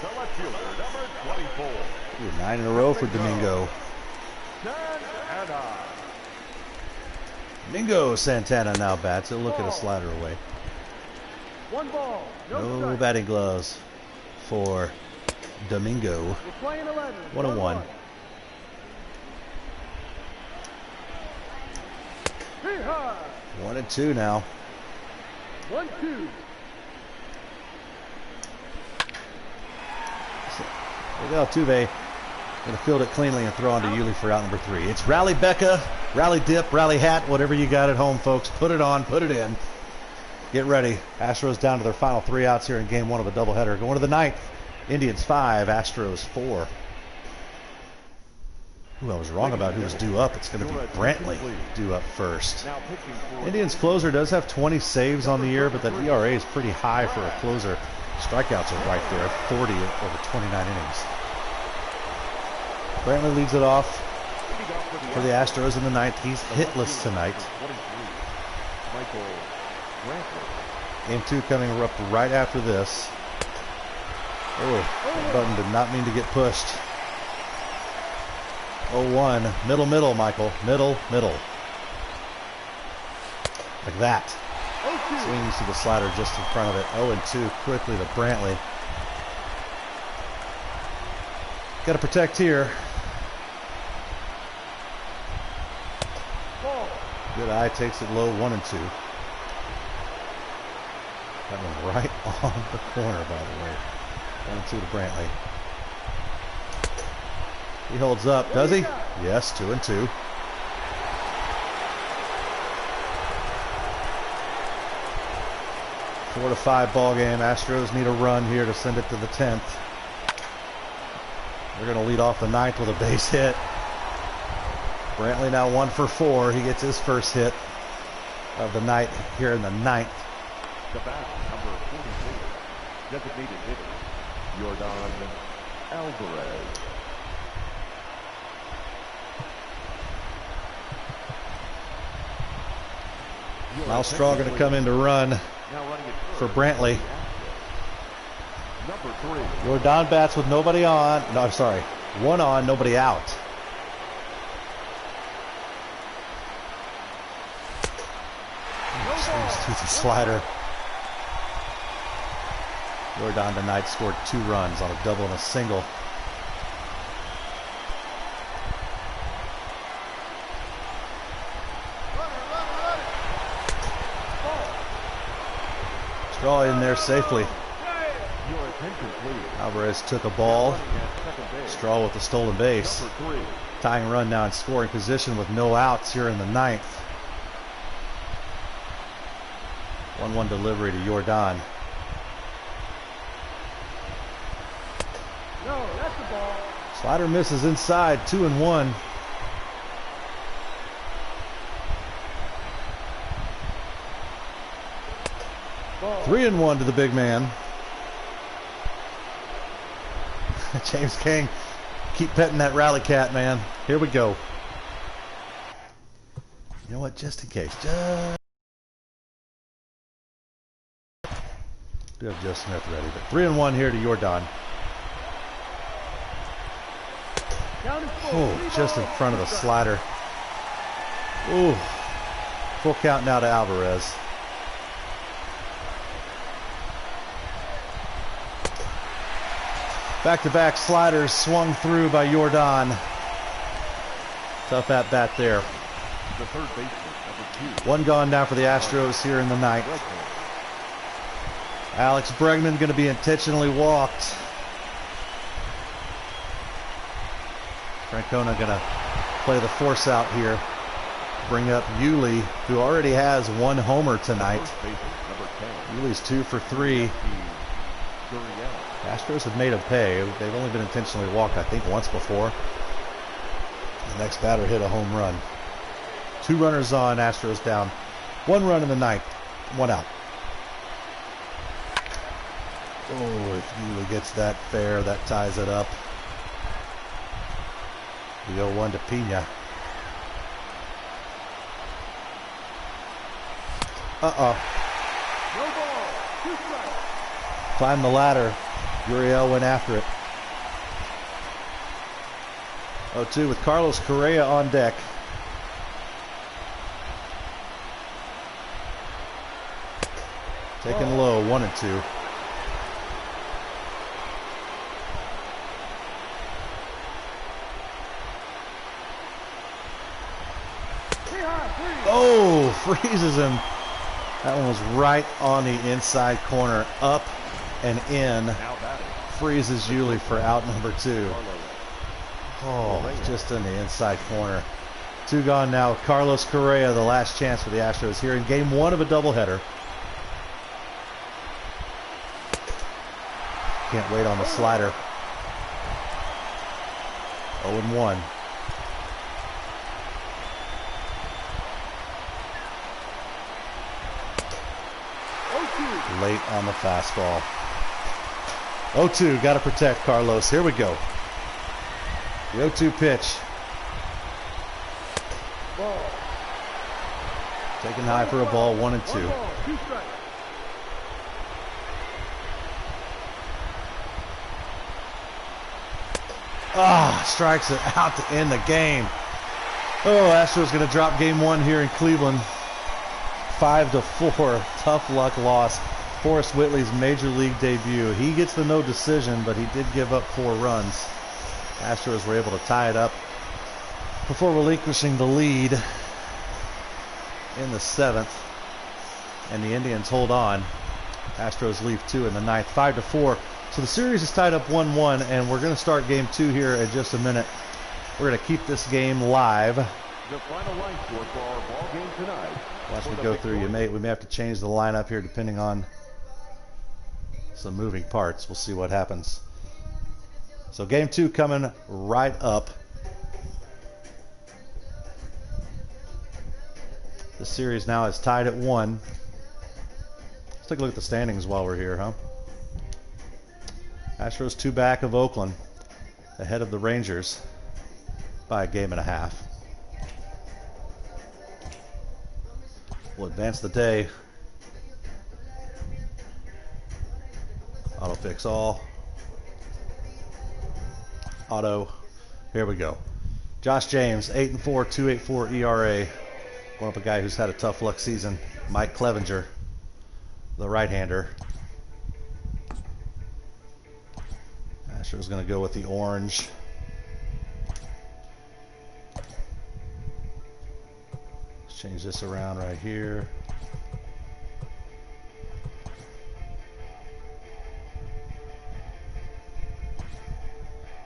The left fielder, number 24. 9 in a row for Domingo. Santana. Domingo Santana now bats. He'll look at a slider away. 1 ball. No No strikes. batting gloves for Domingo. We're playing 11. 1-1. Hit high. 1-2 now. 1-2. Miguel Tuve going to field it cleanly and throw on to Yuli for out number 3. It's Rally Becca, Rally Dip, Rally Hat, whatever you got at home, folks. Put it on, put it in. Get ready. Astros down to their final 3 outs here in game 1 of the doubleheader. Going to the 9th. Indians 5, Astros 4. Ooh, I was wrong about who was due up. It's going to be Brantley due up first. Now pitching for Indians closer does have 20 saves on the year, but that ERA is pretty high for a closer. Strikeouts are right there, 40 over 29 innings. Brantley leads it off for the Astros in the 9th. He's hitless tonight. 23. Michael Brantley. Game 2 coming up right after this. Oh, that button did not mean to get pushed. 0-1. Middle, Michael. Middle. Like that. Swings to the slider just in front of it. 0-2 quickly to Brantley. Got to protect here. Good eye, takes it low, 1-2. That one right on the corner, by the way. 1-2 to Brantley. He holds up, does he? Yes, 2-2. Four to 5 ball game. Astros need a run here to send it to the 10th. They're going to lead off the 9th with a base hit. Brantley now 1 for 4. He gets his first hit of the night here in the 9th. The bat, number 44. Designated hitter, Jordan Alvarez. Miles Straw going to come in to run Now running it for Brantley. Number 3. Jordan bats with nobody on. No, I'm sorry. 1 on, nobody out. Swings to the slider. Jordan tonight scored 2 runs on a double and a single. Draw in there safely. Your attention, please. Alvarez took a ball. Running at second base. Straw with the stolen base. Number 3. Tying run now in scoring position with no outs here in the ninth. 1-1 delivery to Jordan. No, that's the ball. Slider misses inside, 2-1. Ball. 3-1 to the big man. James King, keep petting that rally cat, man. Here we go. You know what? Just in case. Do have Joe Smith ready, but 3-1 here to Jordan. Count is full. Oh, Three just in balls, front of the 2 strikes. slider. Ooh. Full count now to Alvarez. Back-to-back sliders swung through by Jordan. Tough at bat there. The third baseman, number 2. One gone now for the Astros here in the ninth. Alex Bregman going to be intentionally walked. Francona going to play the force out here. Bring up Yuli, who already has 1 homer tonight. First baseman, number 10. Yuli's 2 for 3. Gurriel. Astros have made him pay. They've only been intentionally walked, I think, once before. The next batter hit a home run. 2 runners on, Astros down. 1 run in the ninth. 1 out. Oh, if Yuli gets that fair, that ties it up. The 0-1 to Pena. Uh-oh. No ball. 2 strikes. Climbed the ladder. Gurriel went after it. 0-2 with Carlos Correa on deck. Taken low, 1-2. Oh, freezes him. That one was right on the inside corner, up and in. Now batting. Freezes Yuli for out number 2. Carlos. Oh, just in the inside corner. 2 gone now. Carlos Correa, the last chance for the Astros here in game 1 of a doubleheader. Can't wait on the slider. 0-1. Late on the fastball. 0-2, got to protect Carlos. Here we go. The 0-2 pitch. Ball. Taken high for a ball, 1-2. 1 ball. 2 strikes. Strikes it out to end the game. Oh, Astros going to drop game 1 here in Cleveland. 5-4. Tough luck loss. Forrest Whitley's major league debut. He gets the no decision, but he did give up 4 runs. Astros were able to tie it up before relinquishing the lead in the 7th. And the Indians hold on. Astros leave 2 in the 9th, 5-4. So the series is tied up 1-1, and we're going to start game 2 here in just a minute. We're going to keep this game live. The final line score for our ball game tonight. As we go through, we may have to change the lineup here depending on some moving parts. We'll see what happens. So game 2 coming right up. The series now is tied at 1. Let's take a look at the standings while we're here, huh? Astros 2 back of Oakland, ahead of the Rangers by a game and a half. We'll advance the day. Auto fix all. Auto. Here we go. Josh James, 8-4, 2.84 ERA. Going up a guy who's had a tough luck season. Mike Clevenger, the right-hander. Astros going to go with the orange. Let's change this around right here.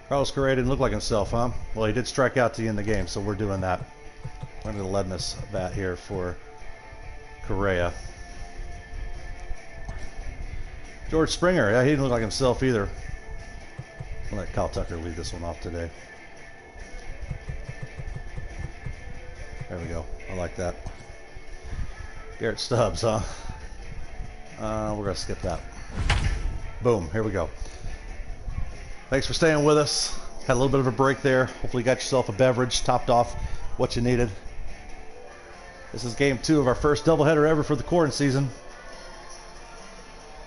Carlos Correa didn't look like himself, huh? Well, he did strike out to you in the game, so we're doing that. We're going to lead this bat here for Correa. George Springer, yeah, he didn't look like himself either. I'll let Kyle Tucker lead this one off today. There we go. I like that. Garrett Stubbs, huh? We're going to skip that. Boom. Here we go. Thanks for staying with us. Had a little bit of a break there. Hopefully you got yourself a beverage, topped off what you needed. This is game 2 of our first doubleheader ever for the Quaranseason.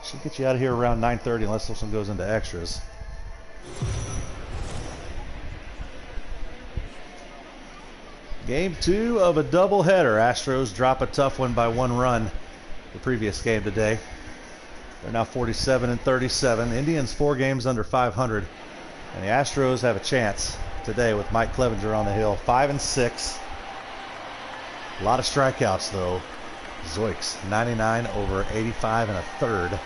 Should get you out of here around 9:30 unless this one goes into extras. Game 2 of a doubleheader. Astros drop a tough one by 1 run the previous game today. They're now 47-37. Indians 4 games under 500. And the Astros have a chance today with Mike Clevenger on the hill. 5-6. A lot of strikeouts though. Zoiks, 99 over 85 1/3.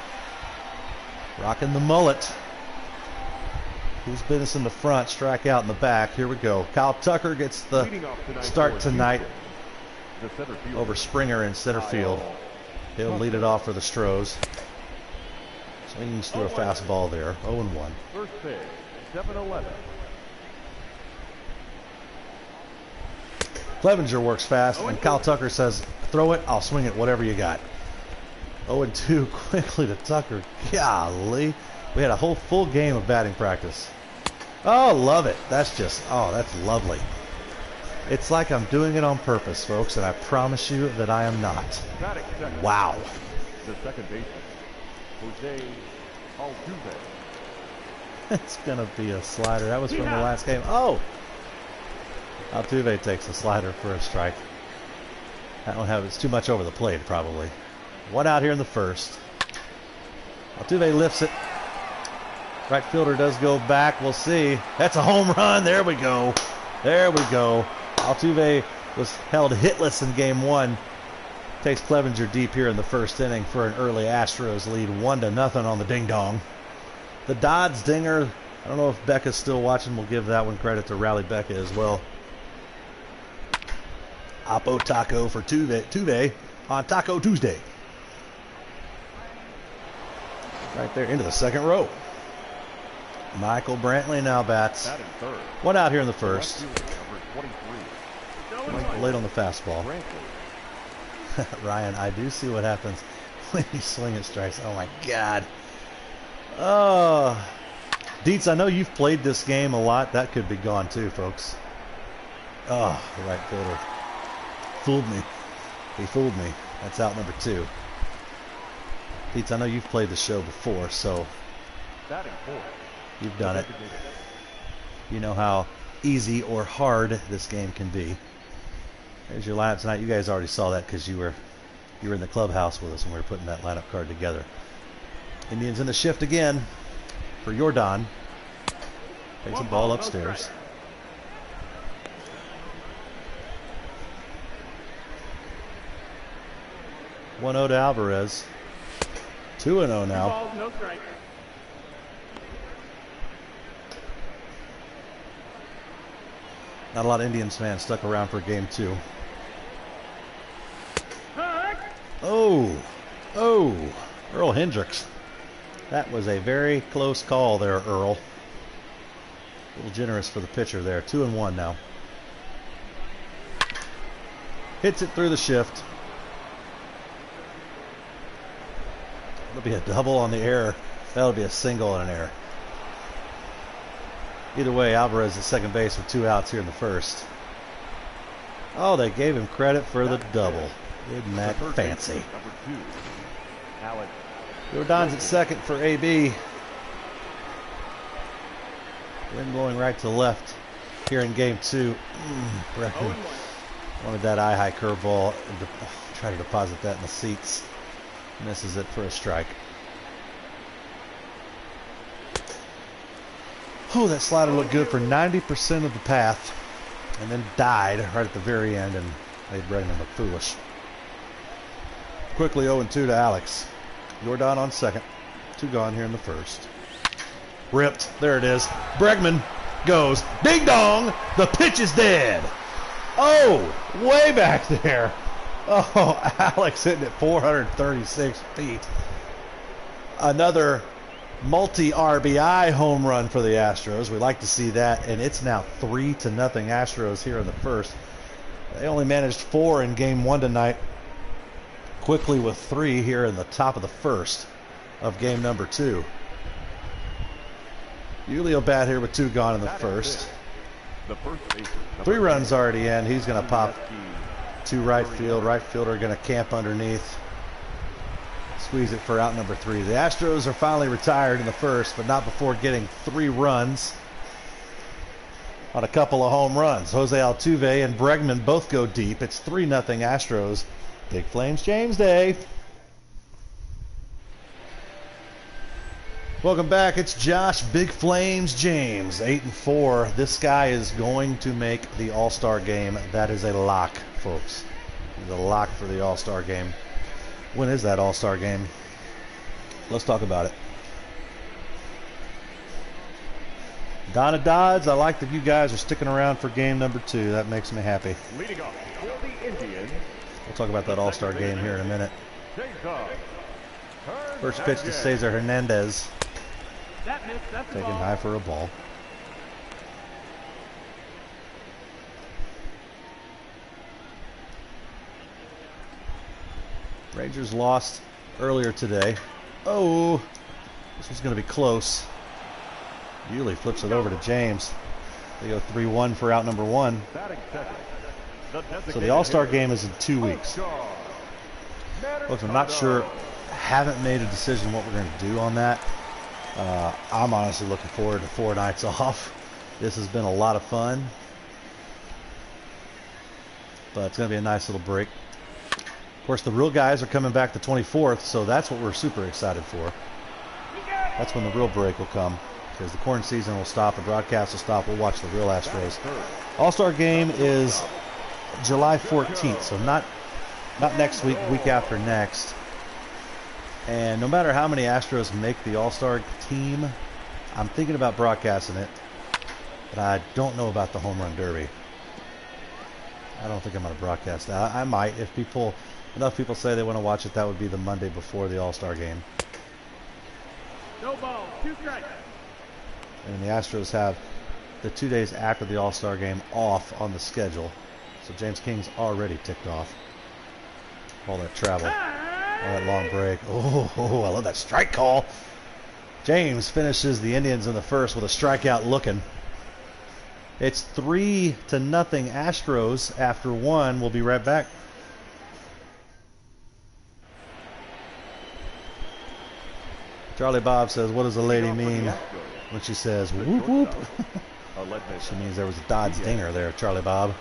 Rocking the mullet. Who's business in the front, strike out in the back. Here we go. Kyle Tucker gets the start tonight over Springer in center field. He'll lead it off for the Astros. Swings through a fastball there. 0-1. First pitch, 7-11. Clevenger works fast, and Kyle Tucker says, throw it, I'll swing it, whatever you got. 0-2 quickly to Tucker. Golly. We had a whole full game of batting practice. Oh, love it. That's just, oh, that's lovely. It's like I'm doing it on purpose, folks, and I promise you that I am not. Wow. The second baseman, Jose Altuve. It's going to be a slider. That was from the last game. Oh! Altuve takes a slider for a strike. That one it's too much over the plate, probably. 1 out here in the first. Altuve lifts it. Right fielder does go back. We'll see. That's a home run. There we go. There we go. Altuve was held hitless in game 1. Takes Clevenger deep here in the first inning for an early Astros lead. 1-0 on the ding dong. The Dodds dinger. I don't know if Becca's still watching. We'll give that one credit to Rally Becca as well. Oppo Taco for Tuve on Taco Tuesday. Right there into the second row. Michael Brantley now bats. 1 out here in the first. Late on the fastball. Ryan, I do see what happens when you swing at strikes. Oh my God. Oh, Dietz, I know you've played this game a lot. That could be gone too, folks. Oh, the right fielder fooled me. He fooled me. That's out number 2. Dietz, I know you've played the show before, so you've done it. You know how easy or hard this game can be. There's your lineup tonight. You guys already saw that because you were in the clubhouse with us when we were putting that lineup card together. Indians in the shift again for Jordan. Takes the ball upstairs. One 1-0 to Alvarez. 2-0 now. Not a lot of Indians fans stuck around for game 2. Oh, Earl Hendricks. That was a very close call there, Earl. A little generous for the pitcher there. 2-1 now. Hits it through the shift. It'll be a double on the error. That'll be a single and an error. Either way, Alvarez at second base with 2 outs here in the first. Oh, they gave him credit for the double. Isn't that fancy? Jordan's at second for AB. Wind blowing right to left here in game 2. Brecken wanted that eye-high curveball and try to deposit that in the seats. Misses it for a strike. Oh, that slider looked good for 90% of the path and then died right at the very end and made Bregman look foolish. Quickly 0-2 to Alex. Jordan on second. 2 gone here in the first. Ripped. There it is. Bregman goes. Ding dong. The pitch is dead. Oh, way back there. Oh, Alex hitting it 436 feet. Another multi-RBI home run for the Astros. We like to see that, and it's now 3-0 Astros here in the first. They only managed 4 in game 1 tonight. Quickly with 3 here in the top of the first of game number 2. Julio bat here with 2 gone in the first. 3 runs already in. He's going to pop to right field. Right fielder going to camp underneath. Squeeze it for out number 3. The Astros are finally retired in the first, but not before getting 3 runs on a couple of home runs. Jose Altuve and Bregman both go deep. It's 3-0 Astros. Big Flames James Day. Welcome back. It's Josh Big Flames James, 8-4. This guy is going to make the All-Star game. That is a lock, folks. It's a lock for the All-Star game. When is that All-Star game? Let's talk about it. Donna Dodds, I like that you guys are sticking around for game number 2. That makes me happy. Leading off for the Indians. We'll talk about that All-Star game here in a minute. First pitch to Cesar Hernandez. Taken high for a ball. Rangers lost earlier today. Oh, this was going to be close. Yuli flips it over to James. They go 3-1 for out number 1. So the All-Star game is in 2 weeks. Look, I'm not sure. Haven't made a decision what we're going to do on that. I'm honestly looking forward to 4 nights off. This has been a lot of fun. But it's going to be a nice little break. Of course, the real guys are coming back the 24th, so that's what we're super excited for. That's when the real break will come, because the corn season will stop, the broadcast will stop, we'll watch the real Astros. All-Star game is July 14th, so not next week, week after next. And no matter how many Astros make the All-Star team, I'm thinking about broadcasting it, but I don't know about the Home Run Derby. I don't think I'm going to broadcast that. I might. If enough people say they want to watch it, that would be the Monday before the All-Star game. No ball, 2 strikes. And the Astros have the 2 days after the All-Star game off on the schedule. So James King's already ticked off. All that travel. All that long break. Oh, I love that strike call. James finishes the Indians in the first with a strikeout looking. It's 3-0 Astros after 1. We'll be right back. Charlie Bob says, what does a lady mean when she says whoop whoop? She means there was a Dodds dinger there, Charlie Bob.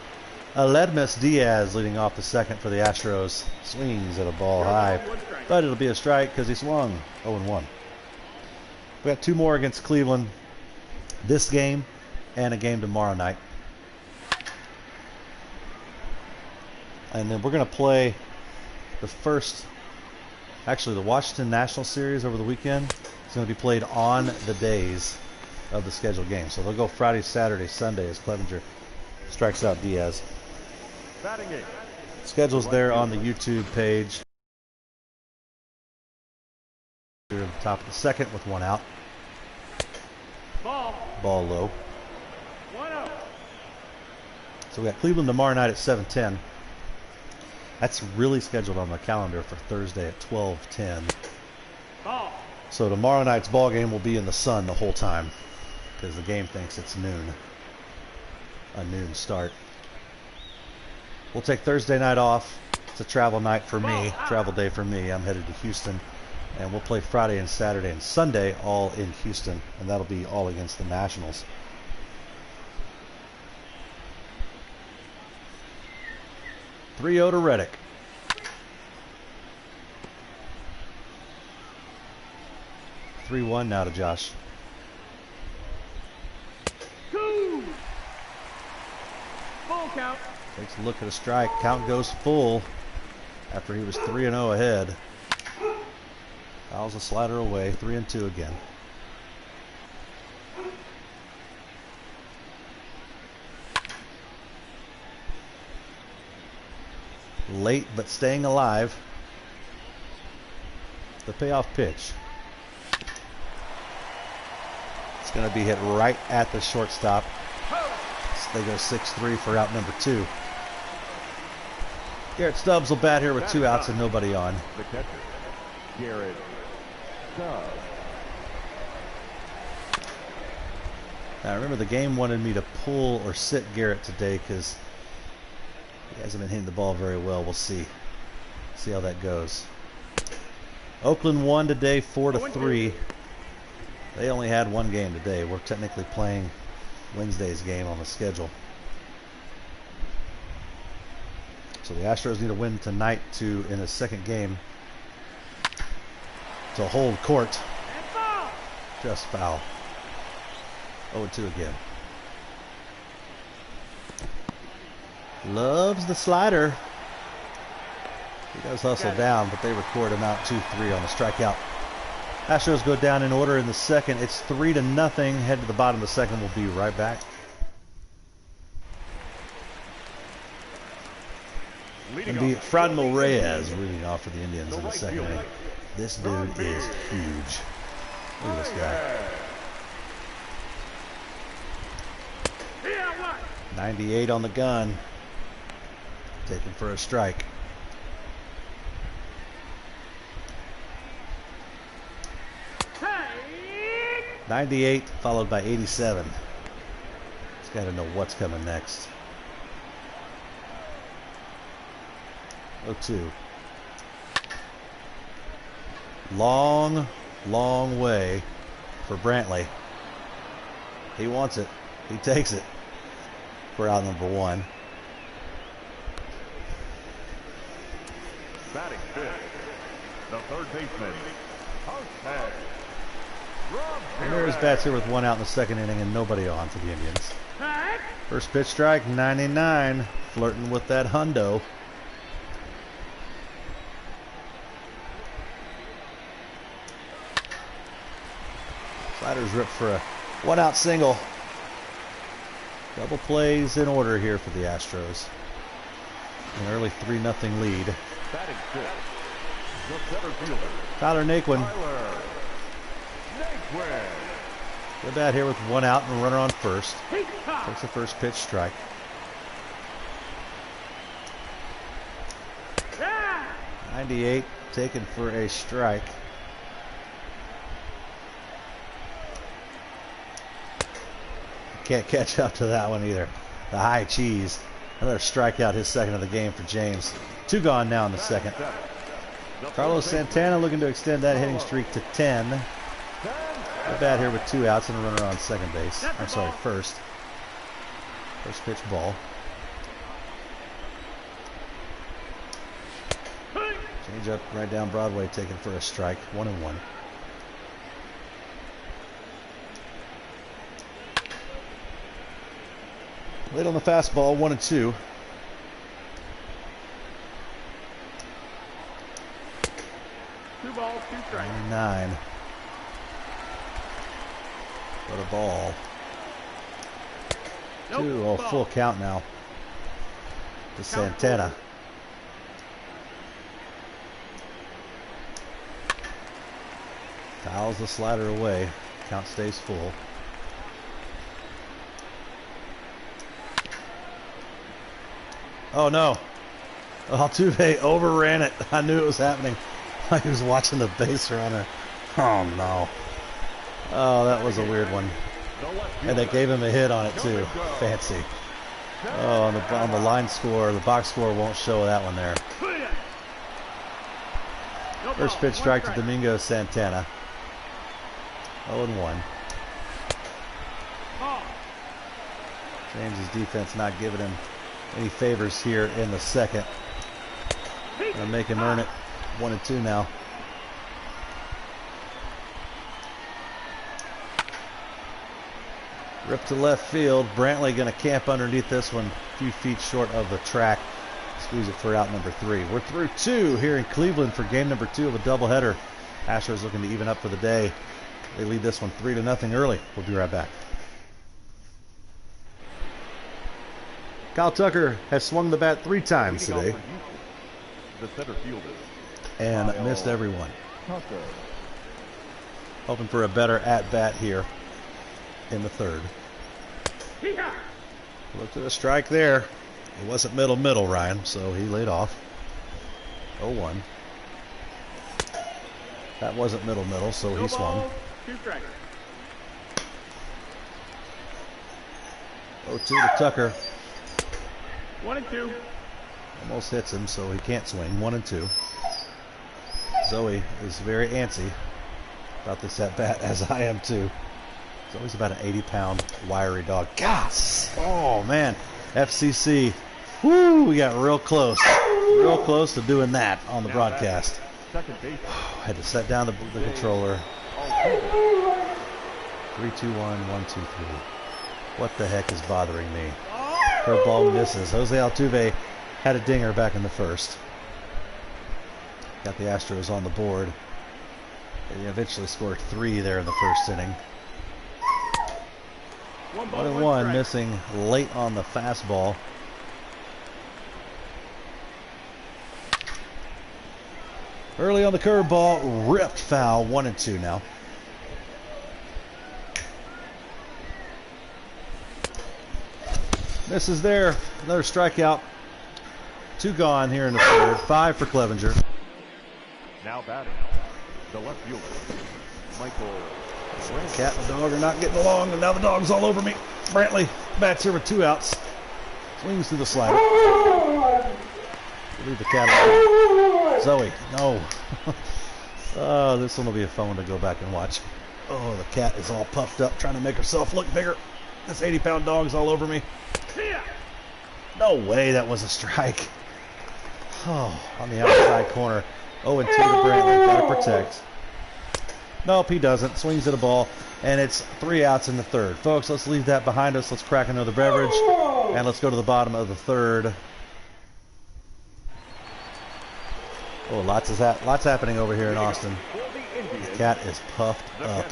Aledmus Diaz leading off the second for the Astros. Swings at a ball high, but it'll be a strike because he swung. 0-1. We got 2 more against Cleveland this game and a game tomorrow night. And then we're going to play the first, actually the Washington National Series over the weekend. It's going to be played on the days of the scheduled game. So they'll go Friday, Saturday, Sunday as Clevenger strikes out Diaz. Schedule's there on the YouTube page. At the top of the second with 1 out. Ball low. 1-0. So we got Cleveland tomorrow night at 7:10. That's really scheduled on the calendar for Thursday at 12:10. So tomorrow night's ball game will be in the sun the whole time because the game thinks it's noon. A noon start. We'll take Thursday night off. It's a travel night for me, travel day for me. I'm headed to Houston. And we'll play Friday and Saturday and Sunday all in Houston. And that'll be all against the Nationals. .3-0 to Reddick. .3-1 now to Josh. 2. Full count. Takes a look at a strike. Count goes full after he was 3-0 ahead. Fouls a slider away. 3-2 again. Late but staying alive. The payoff pitch. It's going to be hit right at the shortstop. So they go 6-3 for out number 2. Garrett Stubbs will bat here with 2 outs and nobody on. The catcher, Garrett Stubbs. Now remember, the game wanted me to pull or sit Garrett today because he hasn't been hitting the ball very well. We'll see. See how that goes. Oakland won today 4-3. They only had 1 game today. We're technically playing Wednesday's game on the schedule. So the Astros need a win tonight in the second game to hold court. Just foul. 0-2 again. Loves the slider. He does hustle down, but they record him out 2-3 on the strikeout. Astros go down in order in the second. It's 3-0. Head to the bottom of the second. We'll be right back. And the Franmil Reyes leading off for the Indians in the second inning. This dude is huge. Look at this guy. 98 on the gun. Taken for a strike. .98 followed by 87. He's got to know what's coming next. 0-2. Long, long way for Brantley. He wants it. He takes it for out number 1. Batting fifth, the third baseman, And there's bats here with 1 out in the second inning and nobody on for the Indians. First pitch strike, 99, flirting with that hundo. Slider's ripped for a 1-out single. Double plays in order here for the Astros. An early 3-0 lead. batting fifth, the center fielder, Tyler Naquin. Good bat here with 1 out and a runner on first. Takes the first pitch strike. .98 taken for a strike. Can't catch up to that one either. The high cheese. Another strikeout, his second of the game for James. 2 gone now in the second. Carlos Santana looking to extend that hitting streak to 10. Good bat here with 2 outs and a runner on second base. I'm sorry, first. First pitch ball. Change up right down Broadway taken for a strike. 1-1. Late on the fastball, 1-2. 2 balls, 2 strikes. 99. What a ball. Nope. 2. Oh, full count now to Santana. Fouls the slider away. Count stays full. Oh no. Altuve overran it. I knew it was happening. He was watching the base runner. Oh no. Oh, that was a weird one. And they gave him a hit on it too. Fancy. Oh, on the line score, the box score won't show that one there. First pitch strike to Domingo Santana. 0-1. James's defense not giving him any favors here in the second. Gonna make him earn it. 1-2 now. Rip to left field. Brantley gonna camp underneath this one, a few feet short of the track. Squeeze it for out number 3. We're through 2 here in Cleveland for game number 2 of a doubleheader. Astros looking to even up for the day. They lead this one 3-0 early. We'll be right back. Kyle Tucker has swung the bat 3 times today. the center fielder. And missed everyone. Tucker. Hoping for a better at-bat here in the third. Looked at a strike there. It wasn't middle, Ryan, so he laid off. 0-1. That wasn't middle, so he swung. 2 strikes. 0-2 to Tucker. 1-2. Almost hits him, so he can't swing. 1-2. Zoe is very antsy about this at bat, as I am too. Zoe's about an 80-pound wiry dog. Gosh! Oh man, FCC. Woo! We got real close to doing that on the broadcast. Second base. Had to set down the controller. 3, 2, 1, 1, 2, 3. What the heck is bothering me? Her ball misses. Jose Altuve had a dinger back in the first. Got the Astros on the board. They eventually scored 3 there in the first inning. 1-1, missing late on the fastball. Early on the curveball, ripped foul. 1-2 now. Misses there. Another strikeout. 2 gone here in the third. 5 for Clevenger. Now batting, the left fielder, Michael. Cat and the dog are not getting along, and now the dog's all over me. Brantley bats here with 2 outs. Swings through the slider. Leave the cat alone. Zoe, no. Oh, this one will be a fun one to go back and watch. Oh, the cat is all puffed up, trying to make herself look bigger. This 80-pound dog's all over me. No way that was a strike. Oh, on the outside corner. 0-2 to Brantley. Got to protect. Nope, he doesn't. Swings at a ball, and it's 3 outs in the third. Folks, let's leave that behind us. Let's crack another beverage, and let's go to the bottom of the third. Oh, lots happening over here in Austin. The cat is puffed up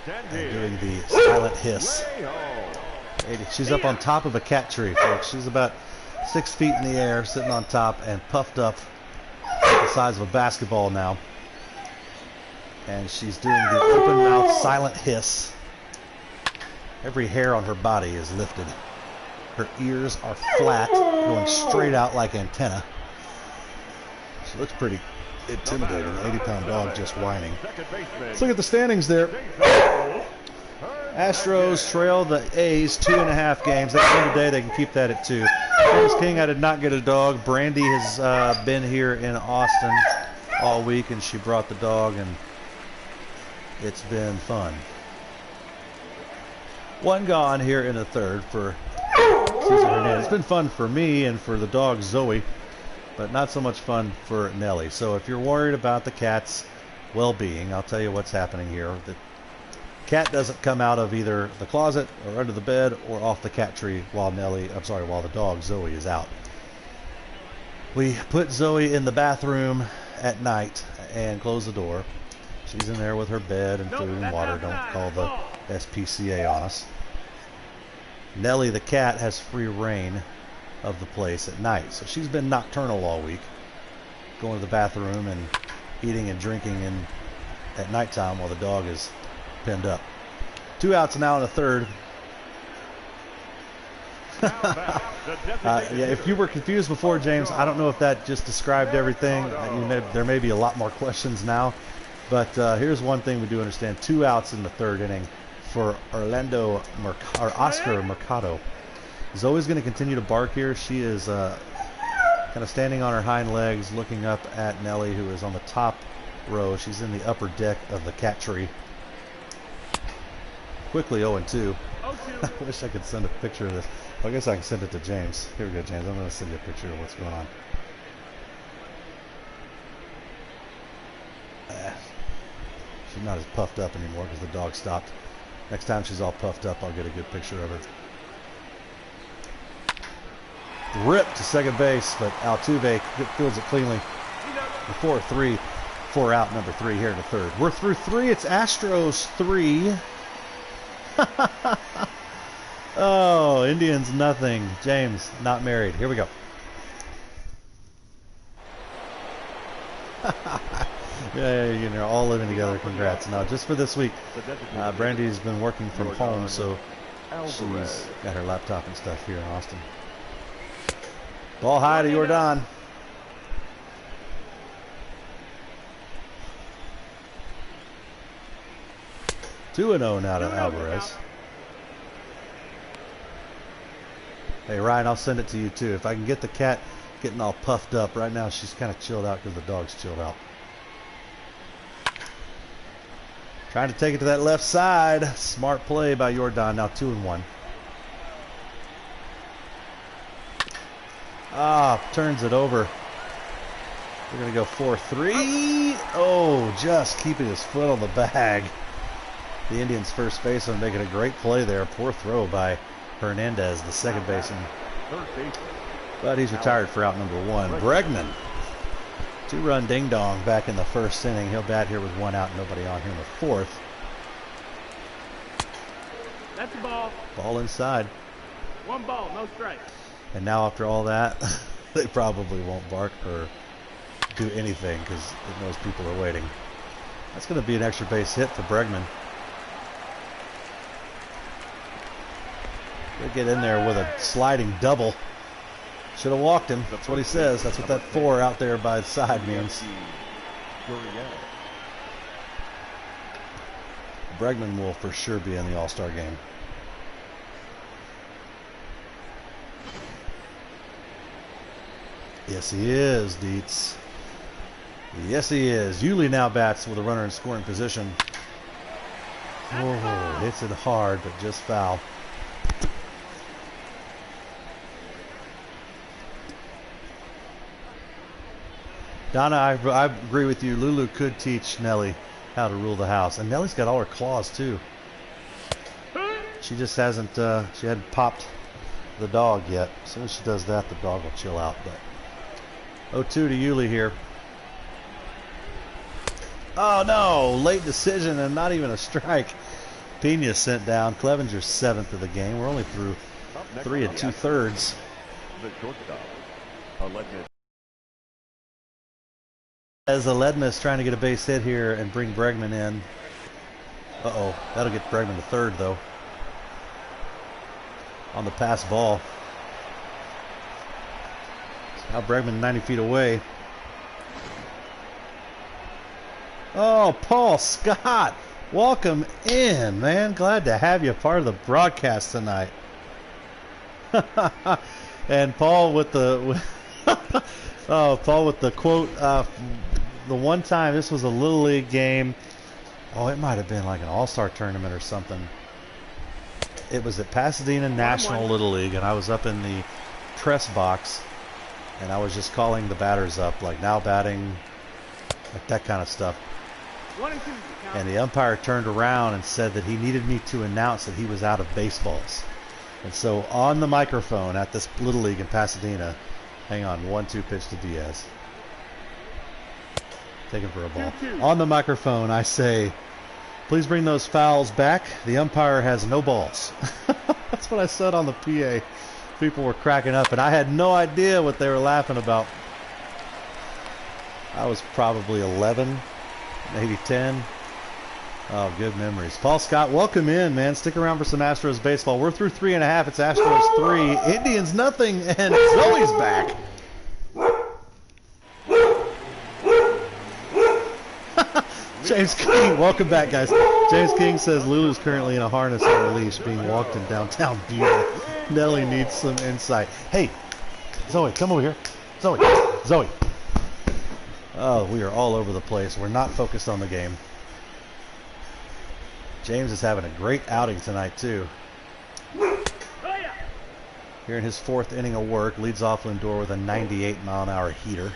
and doing the silent hiss. She's up on top of a cat tree, folks. She's about 6 feet in the air, sitting on top and puffed up the size of a basketball now. And she's doing the open mouth silent hiss. Every hair on her body is lifted. Her ears are flat, going straight out like antenna. She looks pretty intimidating. 80-pound dog just whining. Let's look at the standings there. Astros trail the A's 2.5 games. They win today. They can keep that at 2. James King, I did not get a dog. Brandy has been here in Austin all week, and she brought the dog, and it's been fun. 1 gone here in the third for Cesar Hernandez. It's been fun for me and for the dog Zoe, but not so much fun for Nelly. So if you're worried about the cat's well-being, I'll tell you what's happening here. The cat doesn't come out of either the closet or under the bed or off the cat tree while the dog Zoe is out. We put Zoe in the bathroom at night and close the door. She's in there with her bed and food and water. Don't call the SPCA on us. Nellie the cat has free reign of the place at night. So she's been nocturnal all week, going to the bathroom and eating and drinking at nighttime while the dog is pinned up. 2 outs now in the third. Yeah, if you were confused before, James, I don't know if that just described everything. There may be a lot more questions now. But here's one thing we do understand. 2 outs in the third inning for Oscar Mercado. Zoe's going to continue to bark here. She is kind of standing on her hind legs, looking up at Nellie, who is on the top row. She's in the upper deck of the cat tree. Quickly 0-2. I wish I could send a picture of this. Well, I guess I can send it to James. Here we go, James. I'm going to send you a picture of what's going on. She's not as puffed up anymore because the dog stopped. Next time she's all puffed up, I'll get a good picture of her. Ripped to second base, but Altuve fields it cleanly. 4-3, 4 out, number 3 here in the third. We're through 3. It's Astros 3. Oh, Indians nothing. James not married. Here we go. Yeah, you know, all living together. Congrats. Now, just for this week, Brandy's been working from home, so she's got her laptop and stuff here in Austin. Ball high to Jordan. Two and 0 now to Alvarez. Hey Ryan, I'll send it to you too. If I can get the cat getting all puffed up. Right now she's kind of chilled out because the dog's chilled out. Trying to take it to that left side. Smart play by Jordan. Now 2 and 1. Turns it over. We're going to go 4-3. Oh, just keeping his foot on the bag. The Indians' first baseman making a great play there. Poor throw by Hernandez, the second baseman. But he's retired for out number 1. Bregman. 2-run ding-dong back in the first inning. He'll bat here with 1 out, nobody on here in the 4th. That's a ball. Ball inside. 1 ball, no strike. And now after all that, they probably won't bark or do anything because it knows people are waiting. That's going to be an extra base hit for Bregman. He'll get in there with a sliding double. Should have walked him. That's what he says. That's what that 4 out there by the side means. Bregman will for sure be in the All-Star game. Yes, he is, Dietz. Yes, he is. Yuli now bats with a runner in scoring position. Oh, hits it hard, but just foul. Donna, I agree with you. Lulu could teach Nelly how to rule the house. And Nelly's got all her claws, too. She just hasn't, she hadn't popped the dog yet. As soon as she does that, the dog will chill out. But 0-2 to Yuli here. Oh, no. Late decision and not even a strike. Pena sent down. Clevenger's 7th of the game. We're only through 3 2/3. The shortstop, As Aledma's trying to get a base hit here and bring Bregman in. Uh-oh. That'll get Bregman to 3rd, though. On the pass ball. Now Bregman 90 feet away. Oh, Paul Scott. Welcome in, man. Glad to have you part of the broadcast tonight. And Paul with the... Paul with the quote, the one time, this was a Little League game. Oh, it might have been like an all-star tournament or something. It was at Pasadena National Little League, and I was up in the press box, and I was just calling the batters up, like now batting, like that kind of stuff. 1 and 2. And the umpire turned around and said that he needed me to announce that he was out of baseballs. And so on the microphone at this Little League in Pasadena, hang on, 1-2 pitch to Diaz. Taken for a ball. 2-2. On the microphone, I say, please bring those fouls back. The umpire has no balls. That's what I said on the PA. People were cracking up, and I had no idea what they were laughing about. I was probably 11, maybe 10. Oh, good memories. Paul Scott, welcome in, man. Stick around for some Astros baseball. We're through 3.5. It's Astros 3, Indians nothing, and Zoe's back. James King, welcome back, guys. James King says Lulu's currently in a harness on a leash being walked in downtown Butte. Nelly needs some insight. Hey, Zoe, come over here. Zoe. Oh, we are all over the place. We're not focused on the game. James is having a great outing tonight, too. Here in his 4th inning of work, leads off Lindor with a 98-mile-an-hour heater.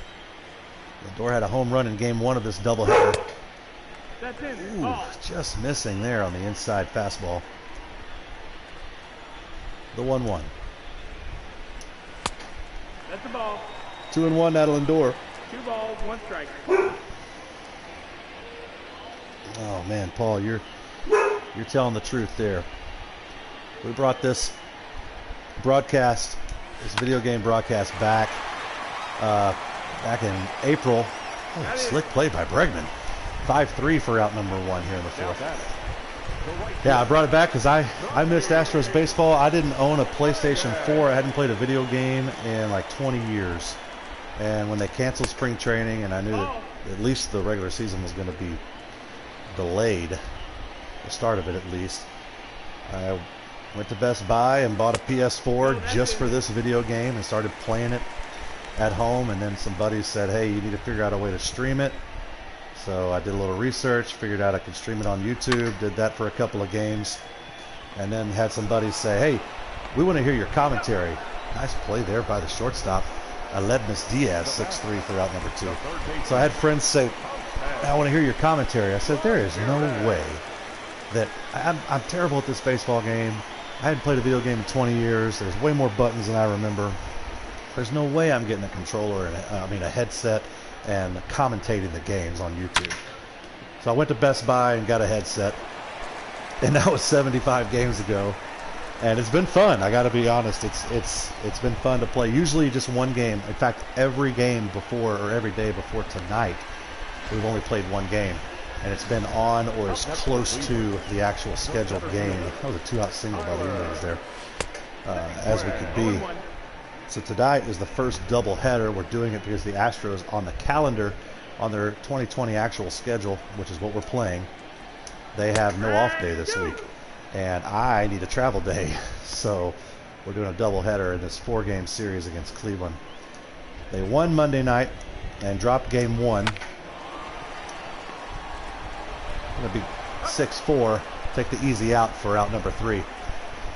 Lindor had a home run in game 1 of this doubleheader. Ooh, just missing there on the inside fastball. The 1-1. That's the ball. 2 and 1 out of Lindor. 2 balls, 1 strike. Oh man, Paul, you're telling the truth there. We brought this broadcast, this video game broadcast back in April Oh, slick play by Bregman. 5-3 for out number 1 here in the 4th. Yeah, I brought it back because I missed Astros baseball. I didn't own a PlayStation 4. I hadn't played a video game in like 20 years. And when they canceled spring training and I knew that at least the regular season was going to be delayed, the start of it at least, I went to Best Buy and bought a PS4 just for this video game and started playing it at home. And then some buddies said, hey, you need to figure out a way to stream it. So I did a little research, figured out I could stream it on YouTube, did that for a couple of games, and then had some buddies say, hey, we want to hear your commentary. Nice play there by the shortstop, Aledmus Diaz, 6-3 for out number 2. So I had friends say, I want to hear your commentary. I said, there is no way that I'm terrible at this baseball game. I hadn't played a video game in 20 years. There's way more buttons than I remember. There's no way I'm getting a controller and a headset and commentating the games on YouTube. So I went to Best Buy and got a headset, and that was 75 games ago, and it's been fun. I got to be honest, it's been fun to play. Usually just one game. In fact, every game before or every day before tonight, we've only played one game, and it's been on or as close to the actual scheduled game. That was a 2-out single by the Indians there, as we could be. So tonight is the first doubleheader. We're doing it because the Astros on the calendar, on their 2020 actual schedule, which is what we're playing, they have no off day this week. And I need a travel day. So we're doing a doubleheader in this 4-game series against Cleveland. They won Monday night and dropped game 1. Going to be 6-4. Take the easy out for out number 3.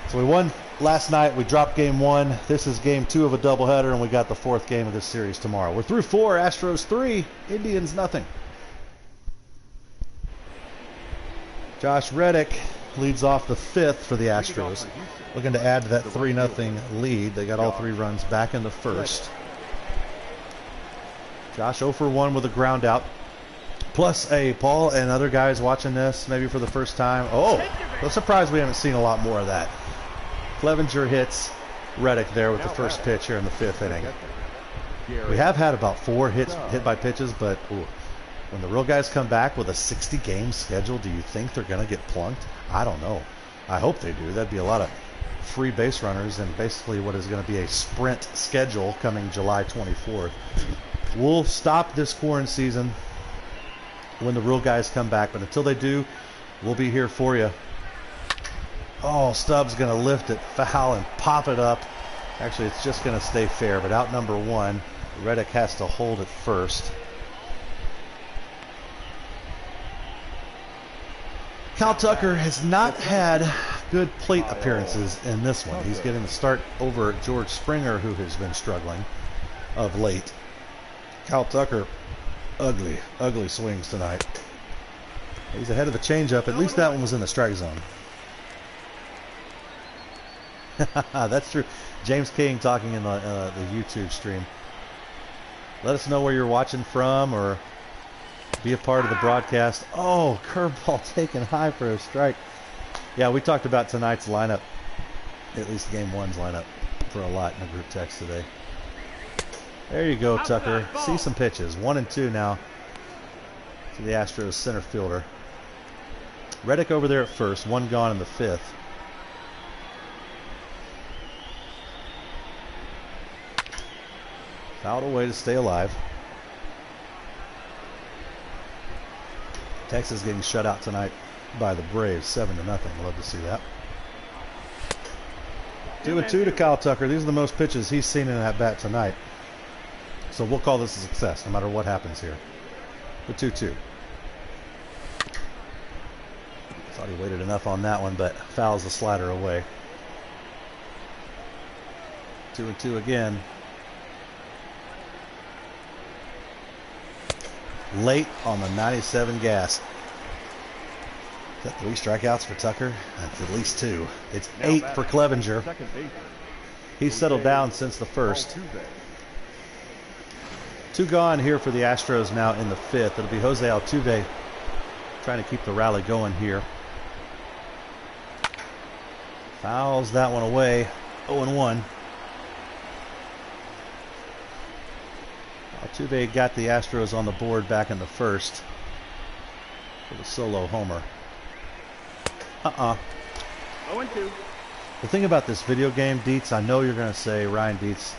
So we won last night. We dropped game 1. This is game 2 of a doubleheader, and we got the 4th game of this series tomorrow. We're through 4. Astros 3. Indians nothing. Josh Reddick leads off the 5th for the Astros, looking to add to that 3-0 lead. They got all 3 runs back in the 1st. Josh 0 for 1 with a ground out. Plus, Paul and other guys watching this maybe for the first time. Oh, I'm surprised we haven't seen a lot more of that. Clevenger hits Reddick there with the first pitch here in the 5th inning. We have had about 4 hit by pitches, but when the real guys come back with a 60-game schedule, do you think they're going to get plunked? I don't know. I hope they do. That'd be a lot of free base runners and basically what is going to be a sprint schedule coming July 24th. We'll stop this quarantine when the real guys come back, but until they do, we'll be here for you. Oh, Stubbs going to lift it, foul, and pop it up. Actually, it's just going to stay fair, but out number 1, Reddick has to hold it first. Cal Tucker has not had good plate appearances in this one. He's getting the start over George Springer, who has been struggling of late. Cal Tucker, ugly, ugly swings tonight. He's ahead of the changeup. At least that one was in the strike zone. That's true. James King talking in the YouTube stream. Let us know where you're watching from or be a part of the broadcast. Oh, curveball taken high for a strike. Yeah, we talked about tonight's lineup, at least game 1's lineup, for a lot in the group text today. There you go, Tucker. See some pitches. 1 and 2 now to the Astros center fielder. Reddick over there at first. 1 gone in the 5th. Fouled away to stay alive. Texas getting shut out tonight by the Braves, 7-0. Love to see that. 2-2 to Kyle Tucker. These are the most pitches he's seen in that bat tonight. So we'll call this a success no matter what happens here. The 2-2. Thought he waited enough on that one, but fouls the slider away. 2-2 again. Late on the 97 gas. Is that 3 strikeouts for Tucker? That's at least 2. It's 8 for Clevenger. He's settled down since the 1st. 2 gone here for the Astros now in the 5th. It'll be Jose Altuve trying to keep the rally going here. Fouls that one away. 0-1. Altuve got the Astros on the board back in the first with a solo homer. 0-2. The thing about this video game, Dietz, I know you're going to say, Ryan Dietz,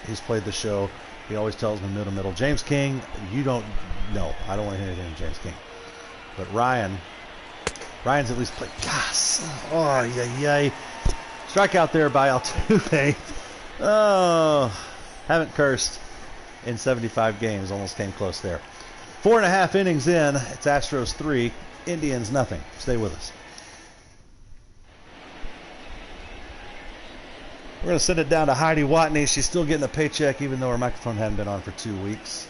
he's played the show. He always tells me middle. James King, you don't know. I don't want to hear anything from James King. But Ryan's at least played. Gosh. Oh, yay. Strikeout there by Altuve. Oh, haven't cursed in 75 games. Almost came close there. 4.5 innings in. It's Astros 3, Indians nothing. Stay with us. We're going to send it down to Heidi Watney. She's still getting a paycheck even though her microphone hadn't been on for 2 weeks.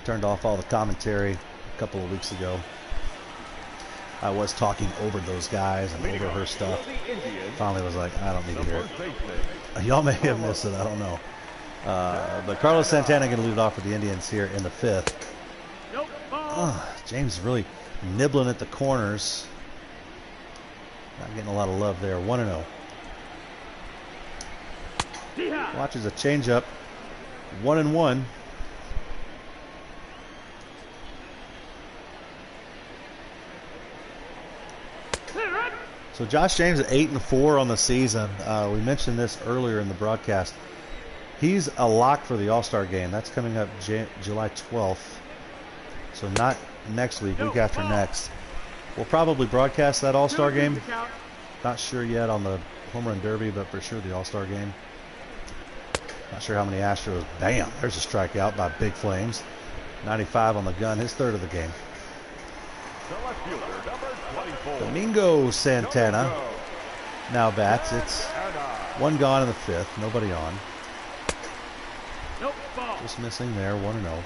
Turned off all the commentary a couple of weeks ago. I was talking over those guys and over her stuff. Finally was like, I don't need to hear it. Y'all may have missed it. I don't know. But Carlos Santana going to lead it off for the Indians here in the 5th. James really nibbling at the corners. Not getting a lot of love there. 1-0. Watches a changeup. 1-1. So Josh James at 8-4 on the season. We mentioned this earlier in the broadcast. He's a lock for the All-Star game. That's coming up July 12th. So not next week, week after next. We'll probably broadcast that All-Star game. Not sure yet on the Home Run Derby, but for sure the All-Star game. Not sure how many Astros. Bam! There's a strikeout by Big Flames. 95 on the gun, his 3rd of the game. Domingo Santana now bats. It's 1 gone in the 5th. Nobody on. Just missing there. 1-0.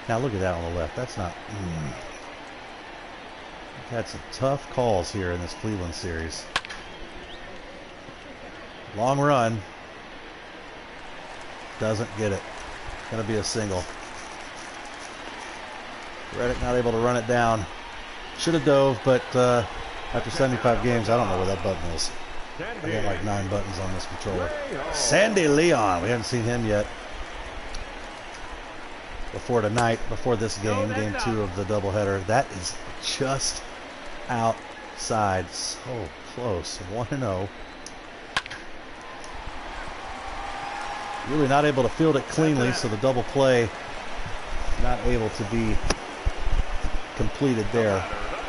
Now look at that on the left. That's not. We've had some tough calls here in this Cleveland series. Long run. Doesn't get it. Going to be a single. Reddick not able to run it down. Should have dove, but after 75 games, I don't know where that button is. I got like 9 buttons on this controller. Sandy Leon. We haven't seen him yet. Before tonight, before this game, game 2 of the doubleheader. That is just outside. So close. 1-0. Really not able to field it cleanly, so the double play not able to be completed there.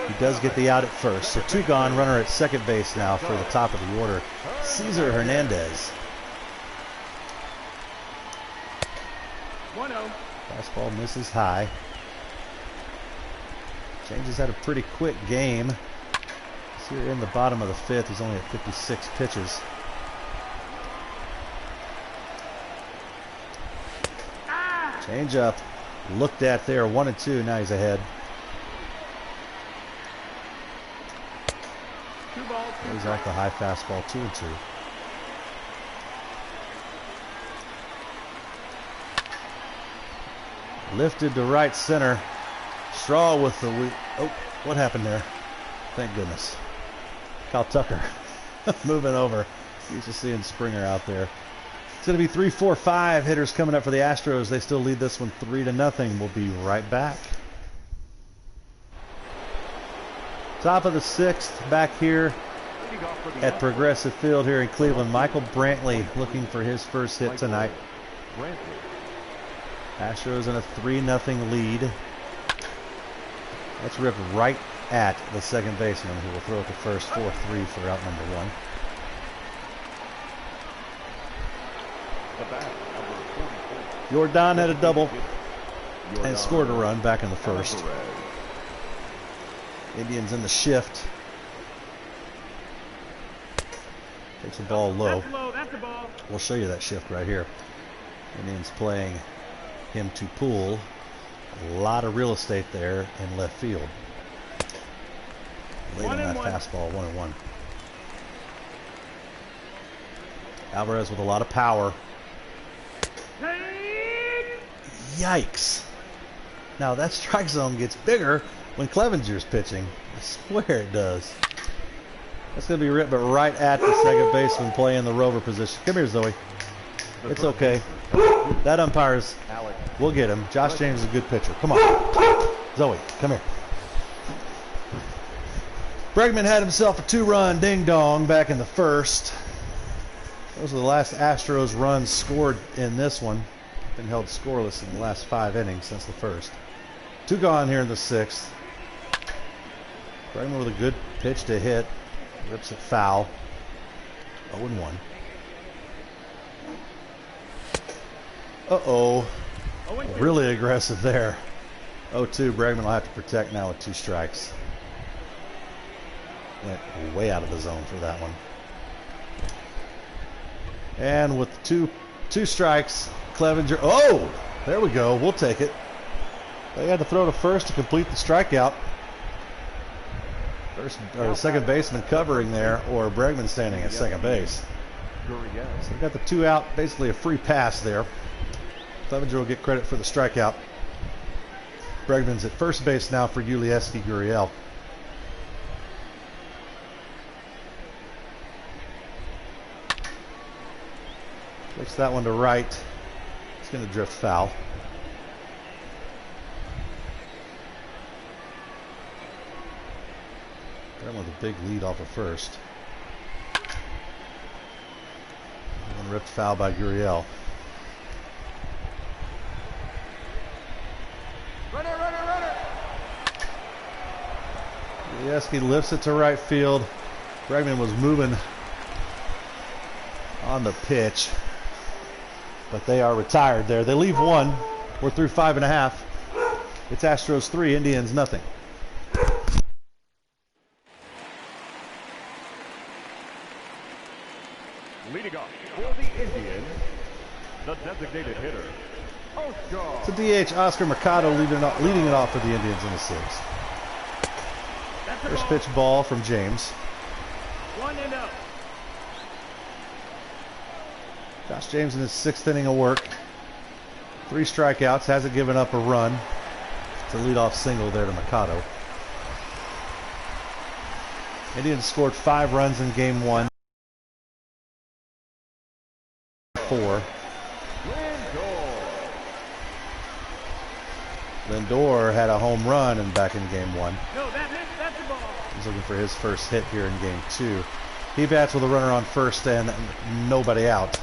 He does get the out at first. So 2 gone, runner at second base now for the top of the order. Cesar Hernandez. 1-0. Fastball misses high. James has had a pretty quick game. He's here in the bottom of the 5th. He's only at 56 pitches. Change up. Looked at there. 1-2. Now he's ahead. 2 balls. He's off the high fastball. 2-2. Lifted to right center. Straw with the oh, what happened there? Thank goodness. Kyle Tucker moving over. Used to seeing Springer out there. It's going to be 3, 4, 5 hitters coming up for the Astros. They still lead this one 3-0. We'll be right back. Top of the 6th back here at Progressive Field here in Cleveland. Michael Brantley looking for his first hit tonight. Astros in a 3-0 lead. Let's rip right at the second baseman, who will throw it to first. 4-3 for out number 1. Jordan had a double and scored a run back in the first. Indians in the shift. Takes the ball low. That's the ball. We'll show you that shift right here. Indians playing him to pull. A lot of real estate there in left field. Late on that fastball, 1-1. Alvarez with a lot of power. Yikes. Now that strike zone gets bigger when Clevenger's pitching. I swear it does. That's going to be ripped, but right at the second baseman playing the rover position. Come here, Zoe. It's okay. That umpire's, we'll get him. Josh James is a good pitcher. Come on. Zoe, come here. Bregman had himself a 2-run ding-dong back in the first. Those are the last Astros runs scored in this one. Been held scoreless in the last 5 innings since the first. 2 gone here in the 6th. Bregman with a good pitch to hit. Rips it foul. 0-1. Uh-oh. Really aggressive there. 0-2. Bregman will have to protect now with 2 strikes. Went way out of the zone for that one. And with two strikes, Clevenger. Oh, there we go. We'll take it. They had to throw to first to complete the strikeout. First or second baseman covering there, or Bregman standing at second base. So they got the 2 out, basically a free pass there. Clevenger will get credit for the strikeout. Bregman's at first base now for Ulieski Gurriel. Flicks that one to right. It's going to drift foul. That with a big lead off of first. And ripped foul by Gurriel. Runner. Ulieski lifts it to right field. Bregman was moving on the pitch, but they are retired there. They leave 1. We're through 5.5. It's Astros 3, Indians nothing. Leading off for the Indians, the designated hitter, Oscar. It's a DH, Oscar Mercado leading it off for the Indians in the 6th. First pitch ball from James. 1-0. Josh James in his 6th inning of work. 3 strikeouts, hasn't given up a run. It's a leadoff single there to Mercado. Indians scored 5 runs in game 1. 4. Lindor had a home run back in game 1. No, that's the ball. He's looking for his first hit here in game 2. He bats with a runner on first and nobody out.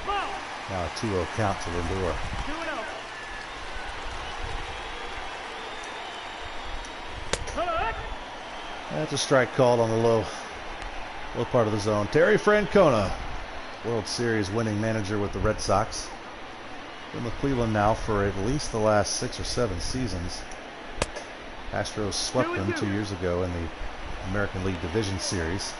Ball. Now a 2-0 count to Lindor. 2-0. That's a strike called on the low part of the zone. Terry Francona, World Series winning manager with the Red Sox. Been with Cleveland now for at least the last 6 or 7 seasons. Astros swept them 2 years ago in the American League Division Series.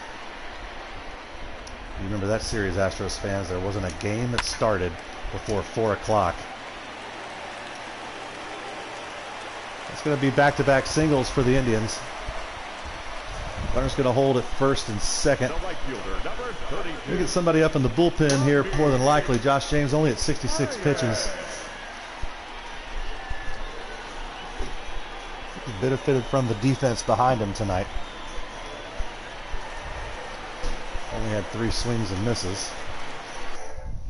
You remember that series, Astros fans? There wasn't a game that started before 4 o'clock. It's going to be back-to-back singles for the Indians. Runner's going to hold at first and second. We get somebody up in the bullpen here, more than likely. Josh James only at 66 pitches. He benefited from the defense behind him tonight. Only had 3 swings and misses.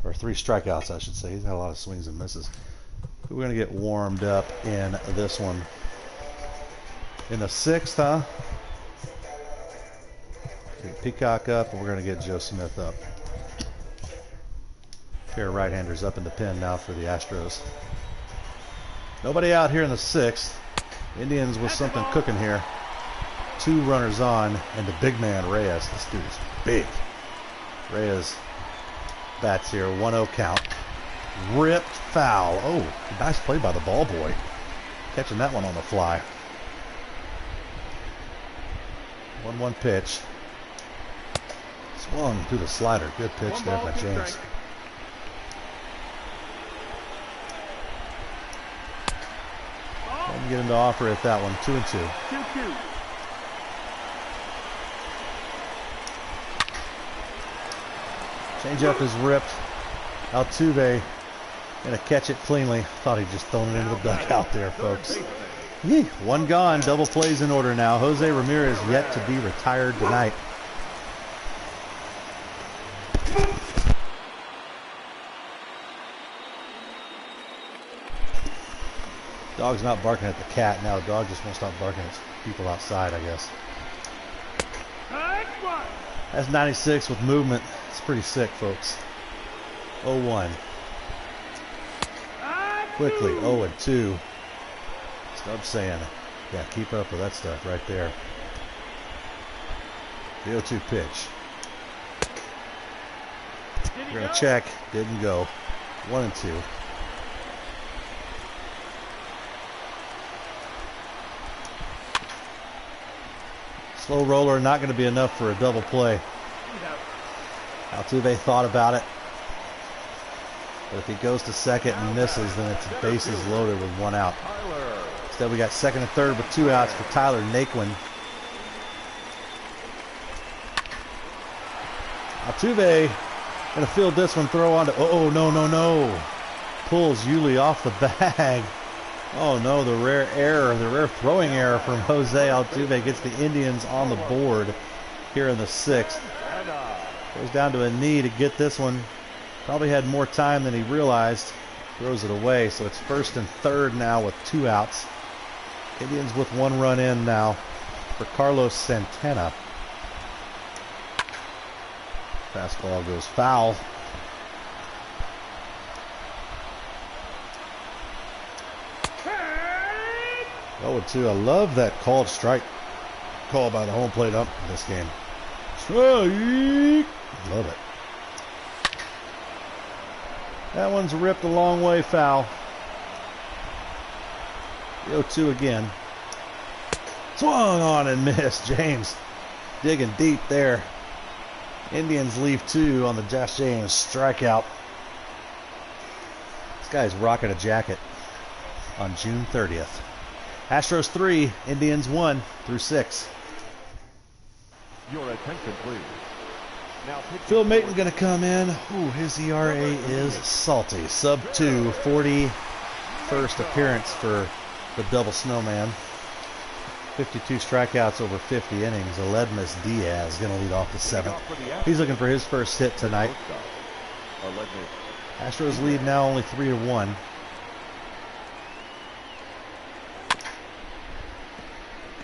Or 3 strikeouts, I should say. He's had a lot of swings and misses. We're going to get warmed up in this one. In the 6th, huh? Get Peacock up, and we're going to get Joe Smith up. Pair of right-handers up in the pen now for the Astros. Nobody out here in the 6th. Indians with something cooking here. 2 runners on, and the big man Reyes. This dude is big. Reyes bats here, 1-0 count. Ripped foul. Oh, nice play by the ball boy. Catching that one on the fly. 1-1 pitch. Swung through the slider. Good pitch there by James. Get him to offer at that one. 2-2. 2-2. Changeup is ripped. Altuve gonna catch it cleanly. Thought he'd just thrown it into the dugout there, folks. Yee. 1 gone. Double plays in order now. Jose Ramirez yet to be retired tonight. Dog's not barking at the cat now. The dog just won't stop barking at people outside, I guess. That's 96 with movement. It's pretty sick, folks. 0-1. Quickly, 0-2. Stubbs saying, yeah, keep up with that stuff right there. The 0-2 pitch. We're going to check. Didn't go. 1-2. Slow roller, not going to be enough for a double play. Altuve thought about it. But if he goes to second and misses, then it's bases loaded with 1 out. Instead, we got second and third with 2 outs for Tyler Naquin. Altuve going to field this one, throw on to, oh, no. Pulls Yuli off the bag. Oh no, the rare error, the rare throwing error from Jose Altuve gets the Indians on the board here in the 6th. Goes down to a knee to get this one. Probably had more time than he realized. Throws it away, so it's first and third now with 2 outs. Indians with 1 run in now for Carlos Santana. Fastball goes foul. 0-2. I love that called strike call by the home plate ump in this game. Strike! Love it. That one's ripped a long way foul. 0-2 again. Swung on and missed. James digging deep there. Indians leave 2 on the Josh James strikeout. This guy's rocking a jacket on June 30th. Astros 3, Indians 1 through 6. Your attention, please. Now, Phil Maton going to come in. Ooh, his ERA is salty. Sub 2, 41st appearance for the double snowman. 52 strikeouts over 50 innings. Aledmus Diaz going to lead off the 7th. He's looking for his first hit tonight. Astros lead now only 3-1.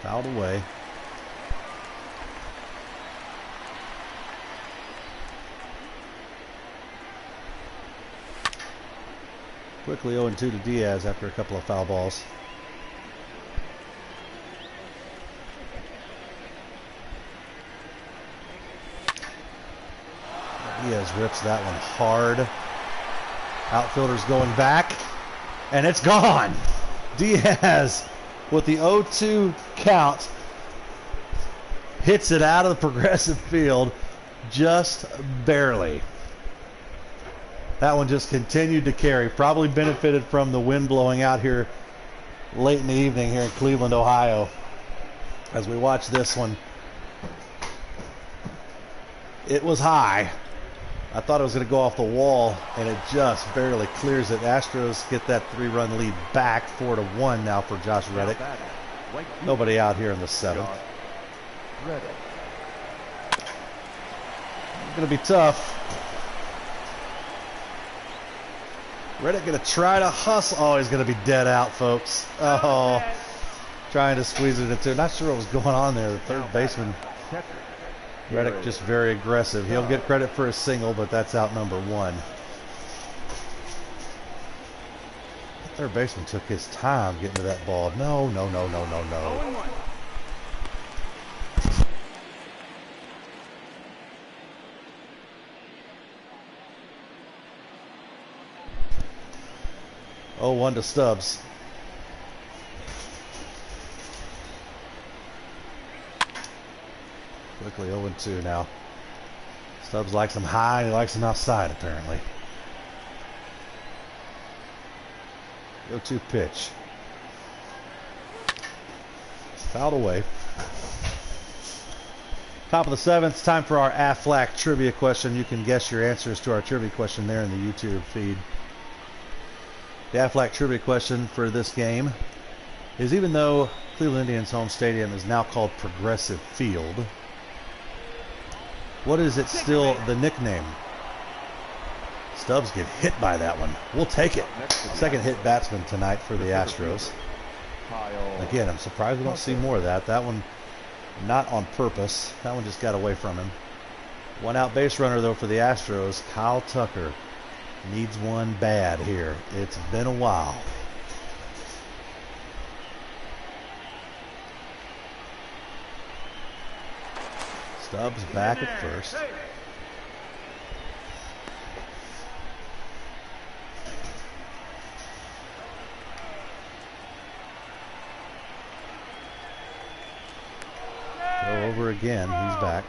Fouled away. Quickly 0-2 to Diaz after a couple of foul balls. Diaz rips that one hard. Outfielder's going back, and it's gone. Diaz with the 0-2 count hits it out of the Progressive field just barely. That one just continued to carry. Probably benefited from the wind blowing out here late in the evening here in Cleveland, Ohio. As we watch this one, it was high. I thought it was going to go off the wall, and it just barely clears it. Astros get that 3-run lead back, 4-1 now for Josh Reddick. Nobody out here in the 7th. It's going to be tough. Reddick going to try to hustle. Oh, he's going to be dead out, folks. Oh, trying to squeeze it into. Not sure what was going on there. The third baseman, Reddick, just very aggressive. He'll get credit for a single, but that's out number 1. The third baseman took his time getting to that ball. No. 0-1 to Stubbs. Quickly 0-2 now. Stubbs likes him high, and he likes him outside, apparently. 0-2 pitch. Fouled away. Top of the 7th, time for our Aflac trivia question. You can guess your answers to our trivia question there in the YouTube feed. The Aflac trivia question for this game is, even though Cleveland Indians home stadium is now called Progressive Field, what is it still the nickname? Stubbs get hit by that one. We'll take it. Second hit batsman tonight for the Astros. Again, I'm surprised we don't see more of that. That one not on purpose. That one just got away from him. One out base runner, though, for the Astros. Kyle Tucker needs one bad here. It's been a while. Stubbs back at first. Go over again. He's back.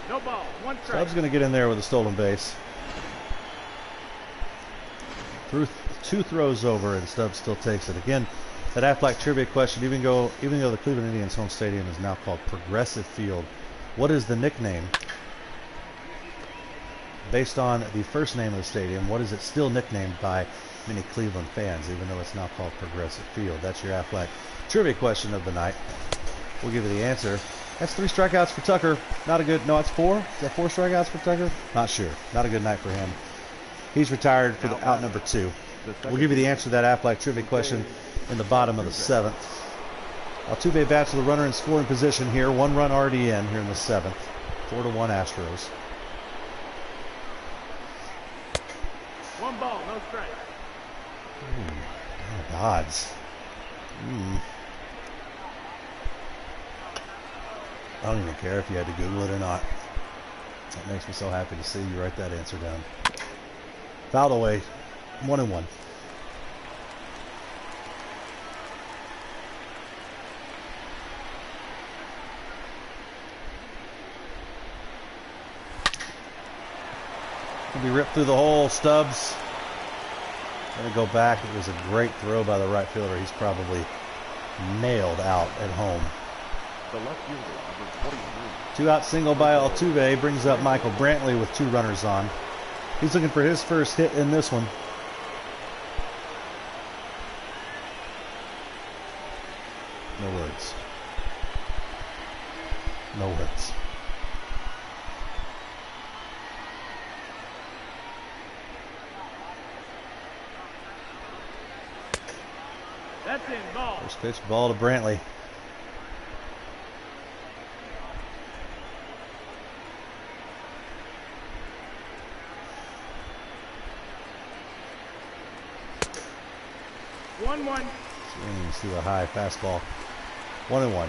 No ball. One strike. Stubbs going to get in there with a stolen base. Threw two throws over, and Stubbs still takes it. Again, that Aflac trivia question, even though the Cleveland Indians home stadium is now called Progressive Field, what is the nickname? Based on the first name of the stadium, what is it still nicknamed by many Cleveland fans, even though it's now called Progressive Field? That's your Aflac trivia question of the night. We'll give you the answer. That's 3 strikeouts for Tucker. Not a good, no, it's 4. Is that 4 strikeouts for Tucker? Not sure. Not a good night for him. He's retired for the out number 2. We'll give you the answer to that Aflac trivia question in the bottom of the 7th. Altuve bats with a runner in scoring position here. 1 run already in here in the 7th. 4-1 Astros. 1 ball, no strike. Odds. I don't even care if you had to Google it or not. That makes me so happy to see you write that answer down. Fouled away. 1-1. Can be ripped through the hole. Stubbs. Gonna go back. It was a great throw by the right fielder. He's probably nailed out at home. The left fielder, number 23. 2-out single by Altuve brings up Michael Brantley with 2 runners on. He's looking for his first hit in this one. No words. No words. That's in, ball. First pitch, ball to Brantley. Swings through a high fastball. 1-1.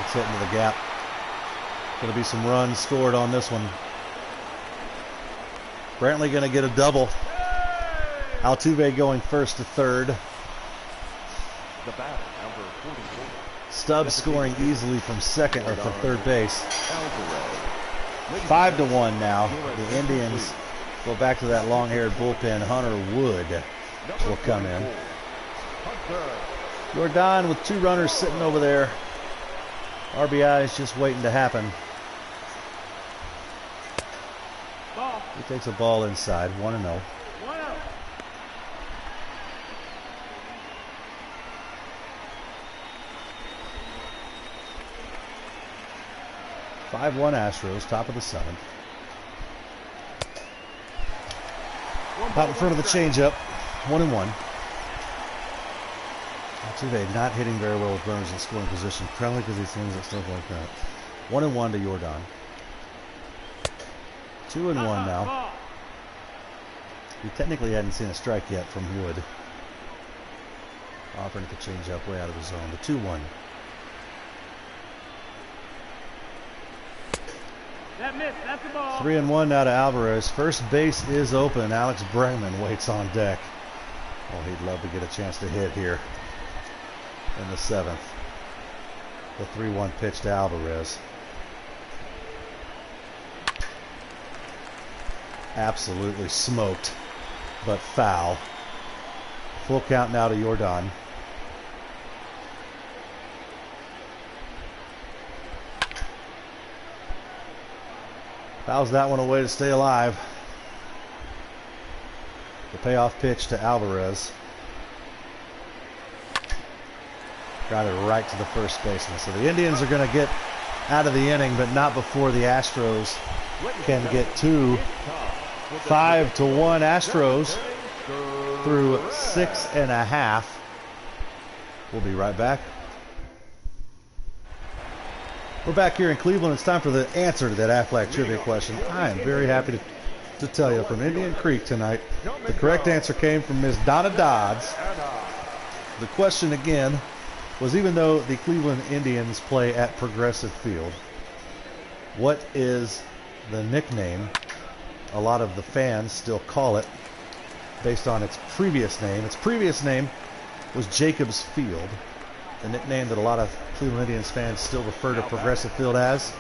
It's hit into the gap. Going to be some runs scored on this one. Brantley going to get a double. Altuve going first to third. The batter, number 44. Stubbs scoring easily from second or from third base. 5-1 now. The Indians go back to that long-haired bullpen. Hunter Wood will come in. Jordan with 2 runners sitting over there. RBI is just waiting to happen. He takes a ball inside. 1-0. 5-1 Astros, top of the 7th. Out in front of the changeup. 1-1. Altuve not hitting very well with runners in scoring position, probably because he swings at stuff like that. 1-1 to Jordan. 2-1 now. He technically hadn't seen a strike yet from Wood. Offering at the changeup way out of the zone. The 2-1. That missed. That's the ball. 3-1 now to Alvarez. First base is open. Alex Bregman waits on deck. Oh, he'd love to get a chance to hit here in the 7th. The 3-1 pitch to Alvarez. Absolutely smoked, but foul. Full count now to Jordan. Fouls that one away to stay alive. The payoff pitch to Alvarez. Got it right to the first baseman. So the Indians are going to get out of the inning, but not before the Astros can get to 5-1 Astros through 6.5. We'll be right back. We're back here in Cleveland. It's time for the answer to that Aflac trivia question. I am very happy to tell you from Indian Creek tonight, the correct answer came from Ms. Donna Dodds. The question again was, even though the Cleveland Indians play at Progressive Field, what is the nickname a lot of the fans still call it based on its previous name? Its previous name was Jacobs Field, the nickname that a lot of Cleveland Indians fans still refer to Progressive Field as.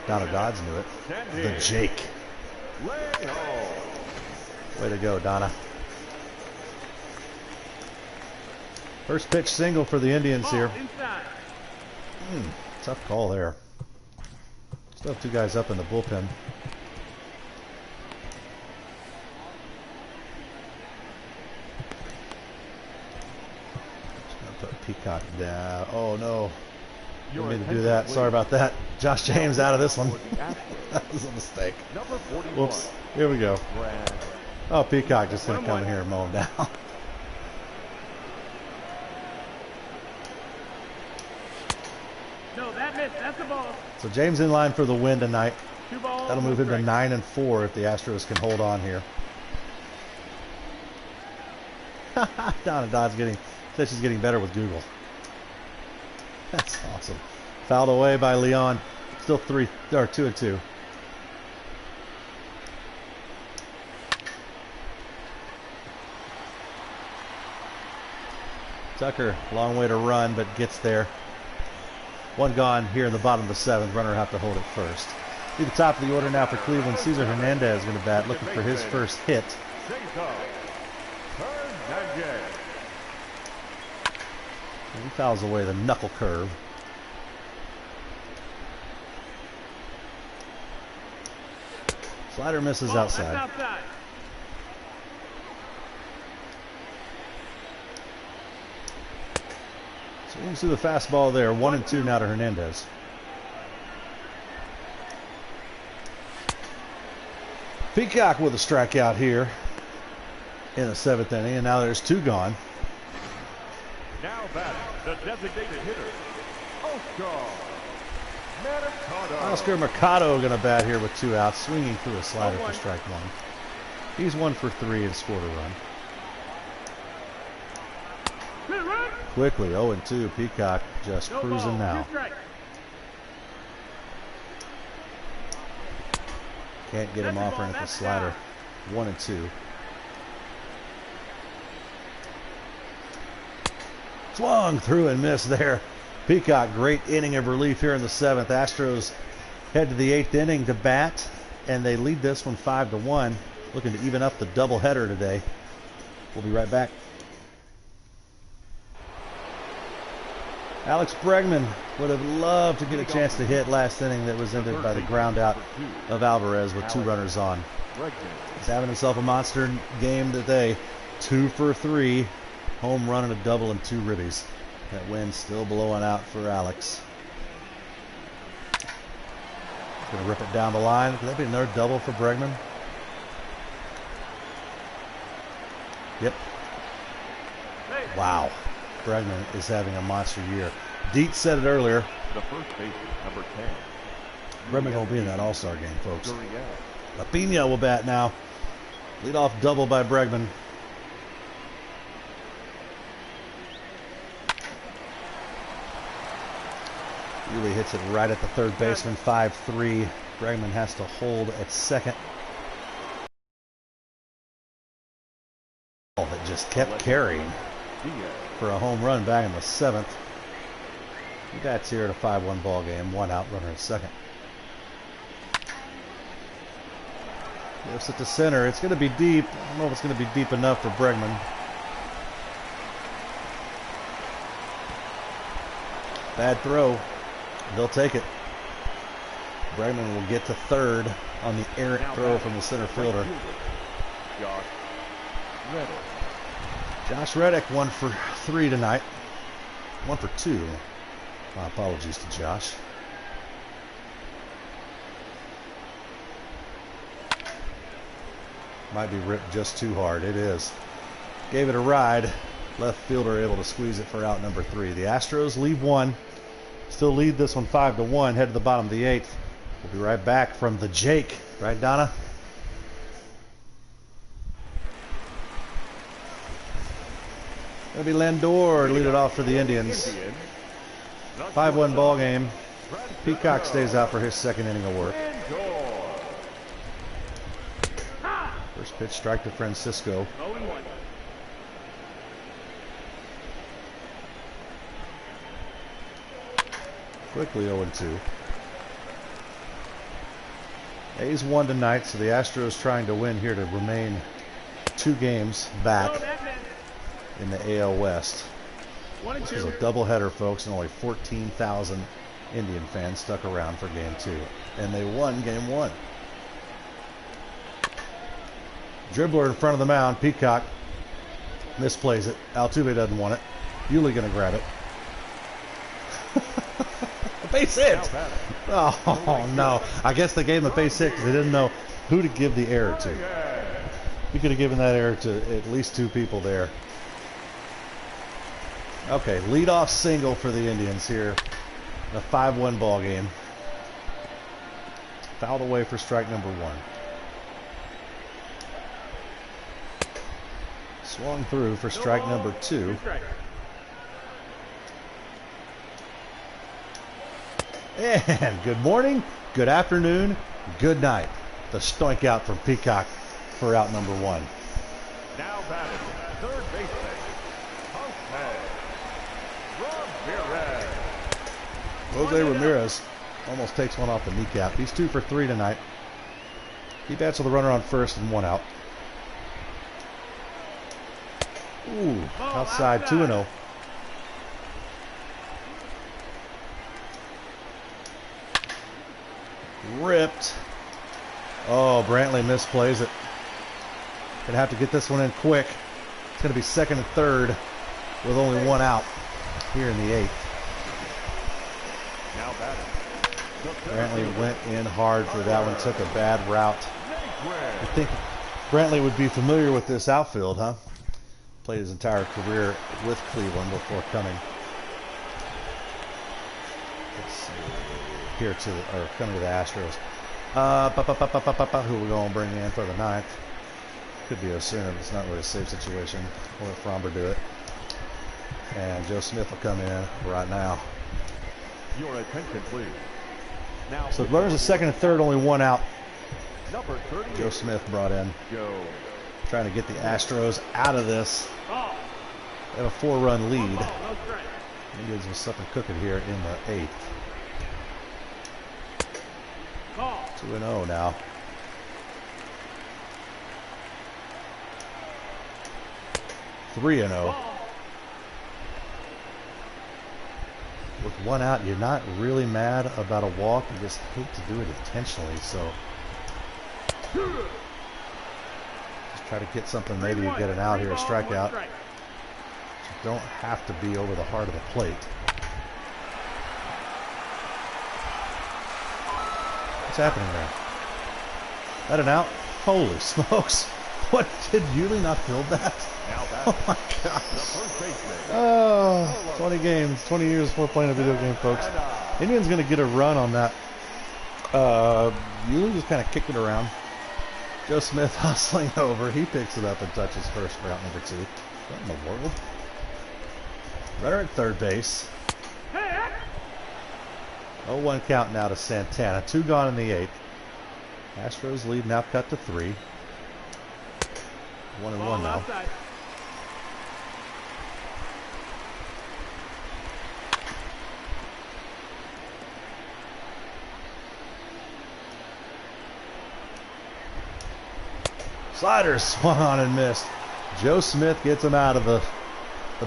Donna Dodds knew it. The Jake. Way to go, Donna. First pitch single for the Indians here. Tough call there. Still have two guys up in the bullpen. Just gonna put Peacock down. Oh no. Didn't mean to do that. Sorry about that. Josh James out of this one. That was a mistake. Whoops. Here we go. Oh, Peacock just gonna come in here and mow him down. No, that missed. That's the ball. So James in line for the win tonight. 2 balls. That'll move him to 9-4 if the Astros can hold on here. Donna Dodd's says she's getting better with Google. That's awesome. Fouled away by Leon. Still 2-2. Tucker, long way to run, but gets there. One gone here in the bottom of the 7th. Runner will have to hold it first. Be the top of the order now for Cleveland. Cesar Hernandez is going to bat, looking for his first hit. And he fouls away the knuckle curve. Slider misses outside. Swings through the fastball there. 1-2 now to Hernandez. Peacock with a strikeout here in the 7th inning, and now there's 2 gone. Now batting, the designated hitter, Oscar Mercado going to bat here with 2 outs, swinging through a slider for strike 1. He's 1 for 3 and scored a run. Quickly, 0-2. Peacock just cruising now. Can't get him off running at the slider. 1-2. Swung through and missed there. Peacock, great inning of relief here in the 7th. Astros head to the 8th inning to bat, and they lead this one 5-1. Looking to even up the doubleheader today. We'll be right back. Alex Bregman would have loved to get a chance to hit last inning that was ended by the ground out of Alvarez with 2 runners on. He's having himself a monster game today. 2 for 3. Home run and a double and 2 ribbies. That win still blowing out for Alex. Going to rip it down the line. Could that be another double for Bregman? Yep. Wow. Bregman is having a monster year. Dietz said it earlier. The first baseman, number 10. Bregman will be in that All-Star game, folks. Lapina will bat now. Leadoff double by Bregman. Really hits it right at the third baseman. 5-3. Bregman has to hold at second. That just kept carrying for a home run back in the 7th. He bats here at a 5-1 ball game. 1 out, runner at second. Lifts it to center. It's going to be deep. I don't know if it's going to be deep enough for Bregman. Bad throw. They'll take it. Bregman will get to third. on the errant throw from the center fielder. Josh Reddick 1 for 3 tonight. 1 for 2. My apologies to Josh. Might be ripped just too hard. It is. Gave it a ride. Left fielder able to squeeze it for out number 3. The Astros lead 1. Still lead this one 5-1. Head to the bottom of the 8th. We'll be right back from the Jake. Right, Donna? Gonna be Lindor lead it off for the Indians. 5-1 ball game. Peacock stays out for his second inning of work. First pitch, strike to Francisco. Quickly 0-2. A's won tonight, so the Astros trying to win here to remain 2 games back in the AL West. This was a doubleheader, folks, and only 14,000 Indian fans stuck around for Game 2. And they won Game 1. Dribbler in front of the mound. Peacock misplays it. Altuve doesn't want it. Yuli going to grab it. Base hit. Oh, no. I guess they gave him a base hit because they didn't know who to give the error to. You could have given that error to at least 2 people there. Okay, leadoff single for the Indians here. A 5-1 ball game. Fouled away for strike number 1. Swung through for strike number 2. And good morning, good afternoon, good night. The stoink out from Peacock for out number 1. Now batting, third baseman, Jose Ramirez almost takes one off the kneecap. He's 2 for 3 tonight. He bats with a runner on first and 1 out. Ooh, outside 2-0. Ripped. Oh, Brantley misplays it. Gonna have to get this one in quick. It's gonna be second and third with only 1 out here in the 8th. Now batting. Brantley went in hard for that one, took a bad route. I think Brantley would be familiar with this outfield, huh? Played his entire career with Cleveland before coming here to coming to the Astros. Who we're going to bring in for the 9th? Could be Osuna, but it's not really a safe situation. We'll let Fromber do it. And Joe Smith will come in right now. Your attention, please. Now, so runners at second and third, only 1 out. Number 30. Joe Smith brought in. Joe. Trying to get the Astros out of this. They have a 4-run lead. Indians with something cooking here in the 8th. 2-0 now. Three and 0. With 1 out, you're not really mad about a walk. You just hate to do it intentionally. So just try to get something. Maybe you get an out here, a strikeout. You don't have to be over the heart of the plate. What's happening there? That an out? Holy smokes. What, did Yuli not build that? Oh my gosh. Oh, 20 games, 20 years before playing a video game, folks. Indians going to get a run on that. Yuli just kind of kicked it around. Joe Smith hustling over. He picks it up and touches first for out number 2. What in the world? Runner at third base. 0-1 count now to Santana. 2 gone in the 8th. Astros lead now cut to 3. 1-1 now. Sliders swung on and missed. Joe Smith gets him out of the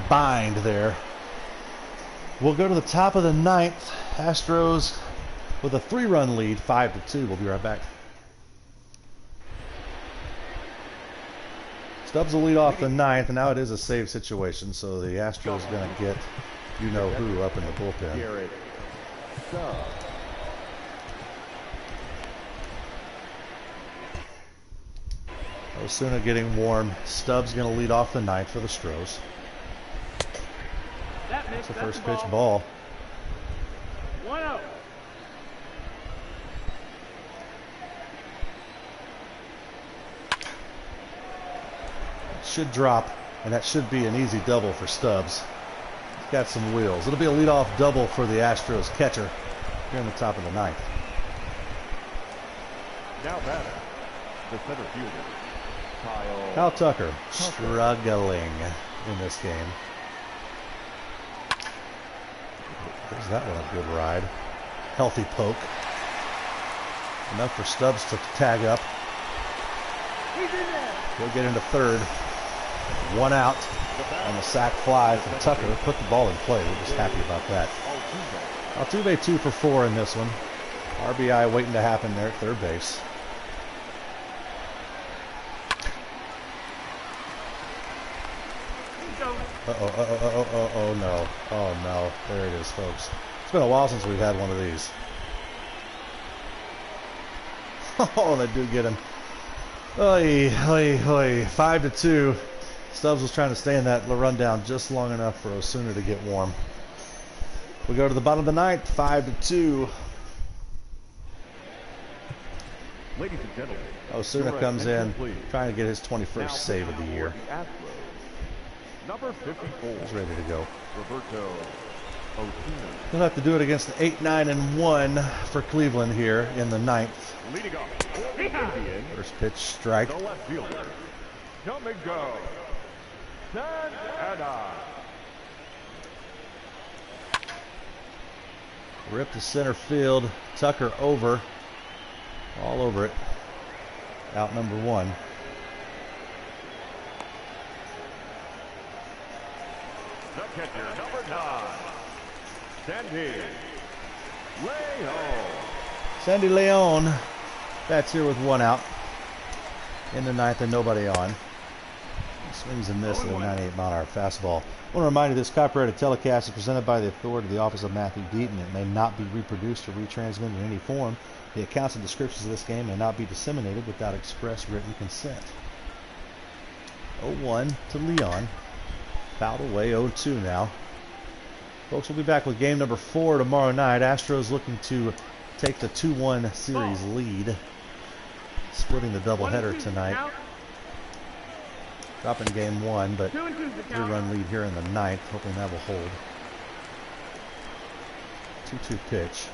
bind there. We'll go to the top of the 9th. Astros with a 3-run lead, 5-2. We'll be right back. Stubbs will lead off the ninth, and now it is a save situation, so the Astros going to get you-know-who up in the bullpen. Osuna getting warm. Stubbs going to lead off the ninth for the Astros. That's the first pitch ball. 1-0. Should drop, and that should be an easy double for Stubbs. He's got some wheels. It'll be a leadoff double for the Astros catcher here in the top of the ninth. Now batter, the center fielder, Kyle Tucker struggling in this game. Gives that one a good ride. Healthy poke. Enough for Stubbs to tag up. He'll get into third. 1 out on the sac fly from Tucker. Put the ball in play. We're just happy about that. Altuve 2 for 4 in this one. RBI waiting to happen there at third base. Oh no. Oh no. There it is, folks. It's been a while since we've had one of these. Oh, they do get him. Oy, oy, oy. 5-2. Stubbs was trying to stay in that rundown just long enough for Osuna to get warm. We go to the bottom of the ninth, 5-2. Ladies and gentlemen, Osuna comes in, trying to get his 21st save of the year. Number 54. He's ready to go. Roberto Osuna. He'll have to do it against the 8-9-1 for Cleveland here in the ninth. Leading off for the Indians, First pitch strike. the left fielder. Come and go. Santana. Rip to center field. Tucker over. All over it. Out number 1. The catcher, number 9. Sandy Leon. Sandy Leon. That's here with 1 out. In the ninth and nobody on. Swings and misses at a 98-mile-an-hour fastball. I want to remind you this copyrighted telecast is presented by the authority of the Office of Matthew Deaton. It may not be reproduced or retransmitted in any form. The accounts and descriptions of this game may not be disseminated without express written consent. 0-1 to Leon. Fouled away, 0-2 now. Folks, we'll be back with game number 4 tomorrow night. Astros looking to take the 2-1 series lead. Splitting the doubleheader tonight. Dropping game 1, but 3-run lead here in the ninth. Hoping that will hold. 2-2 pitch.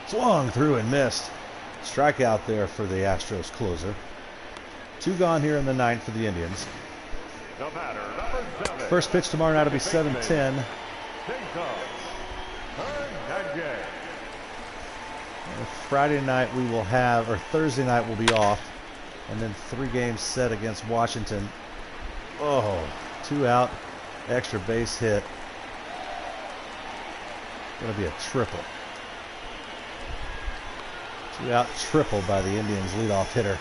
Swung through and missed. Strikeout there for the Astros closer. 2 gone here in the ninth for the Indians. No matter, number 7. First pitch tomorrow night will be 7:10. Friday night we will have, or Thursday night will be off, and then 3 games set against Washington. Oh, 2 out, extra base hit. Going to be a triple. 2 out triple by the Indians leadoff hitter,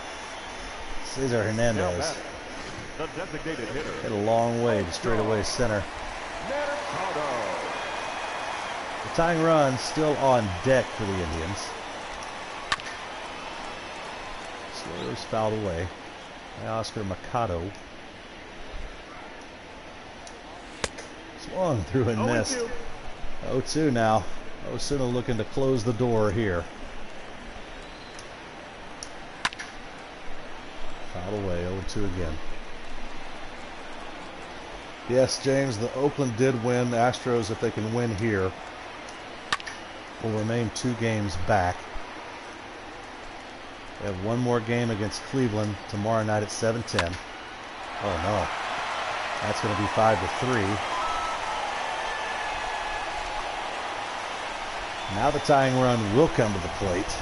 Cesar Hernandez. The designated hitter. Hit a long way to straightaway center. The tying run still on deck for the Indians. Slowly fouled away by Oscar Mercado. Swung through and missed. 0-2 now. Osuna looking to close the door here. Fouled away, 0-2 again. Yes, James, the Oakland did win. The Astros, if they can win here, will remain 2 games back. They have 1 more game against Cleveland tomorrow night at 7:10. Oh no, that's going to be 5-3. Now the tying run will come to the plate.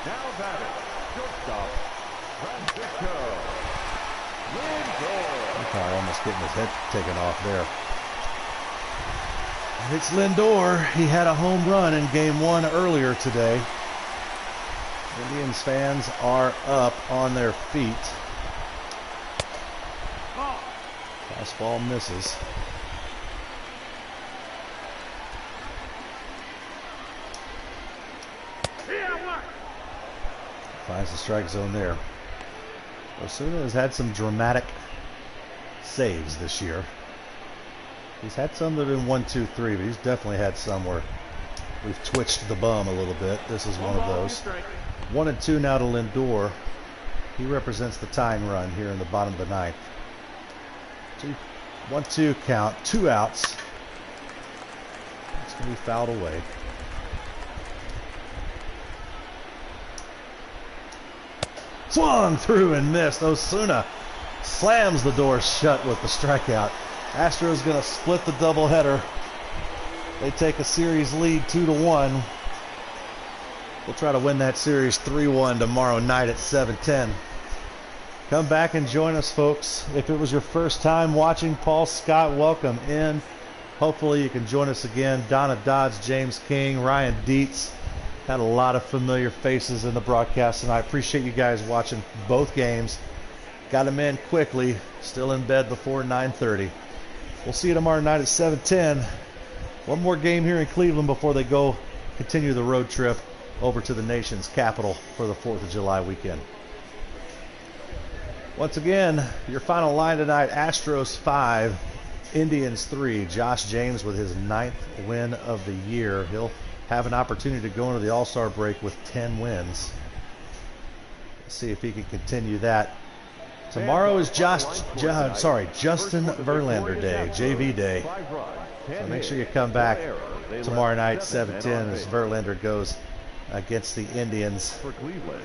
Now batting, shortstop, Francisco Lindor. Almost getting his head taken off there. It's Lindor. He had a home run in game 1 earlier today. Indians fans are up on their feet. Fastball misses. Finds the strike zone there. Osuna has had some dramatic saves this year. He's had some that have been 1, 2, 3, but he's definitely had some where we've twitched the bum a little bit. This is one of those. 1 and 2 now to Lindor. He represents the tying run here in the bottom of the ninth. 1-2 count, 2 outs. It's going to be fouled away. Swung through and missed. Osuna slams the door shut with the strikeout. Astros going to split the doubleheader. They take a series lead 2-1. We'll try to win that series 3-1 tomorrow night at 7:10. Come back and join us, folks. If it was your first time watching, Paul Scott, welcome in. Hopefully you can join us again. Donna Dodds, James King, Ryan Dietz. Had a lot of familiar faces in the broadcast, and I appreciate you guys watching both games. Got them in quickly. Still in bed before 9:30. We'll see you tomorrow night at 7:10. One more game here in Cleveland before they go continue the road trip over to the nation's capital for the 4th of July weekend. Once again, your final line tonight, Astros 5, Indians 3. Josh James with his 9th win of the year. He'll have an opportunity to go into the All-Star break with 10 wins. Let's see if he can continue that. Tomorrow is Justin Verlander Day, JV Day. So make sure you come back tomorrow night, 7:10, as Verlander goes against the Indians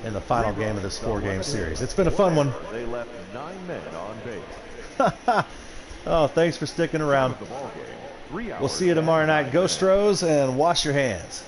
in the final game of this 4-game series. It's been a fun one. They left 9 men on base. Oh, thanks for sticking around. We'll see you tomorrow night. Go Stros and wash your hands.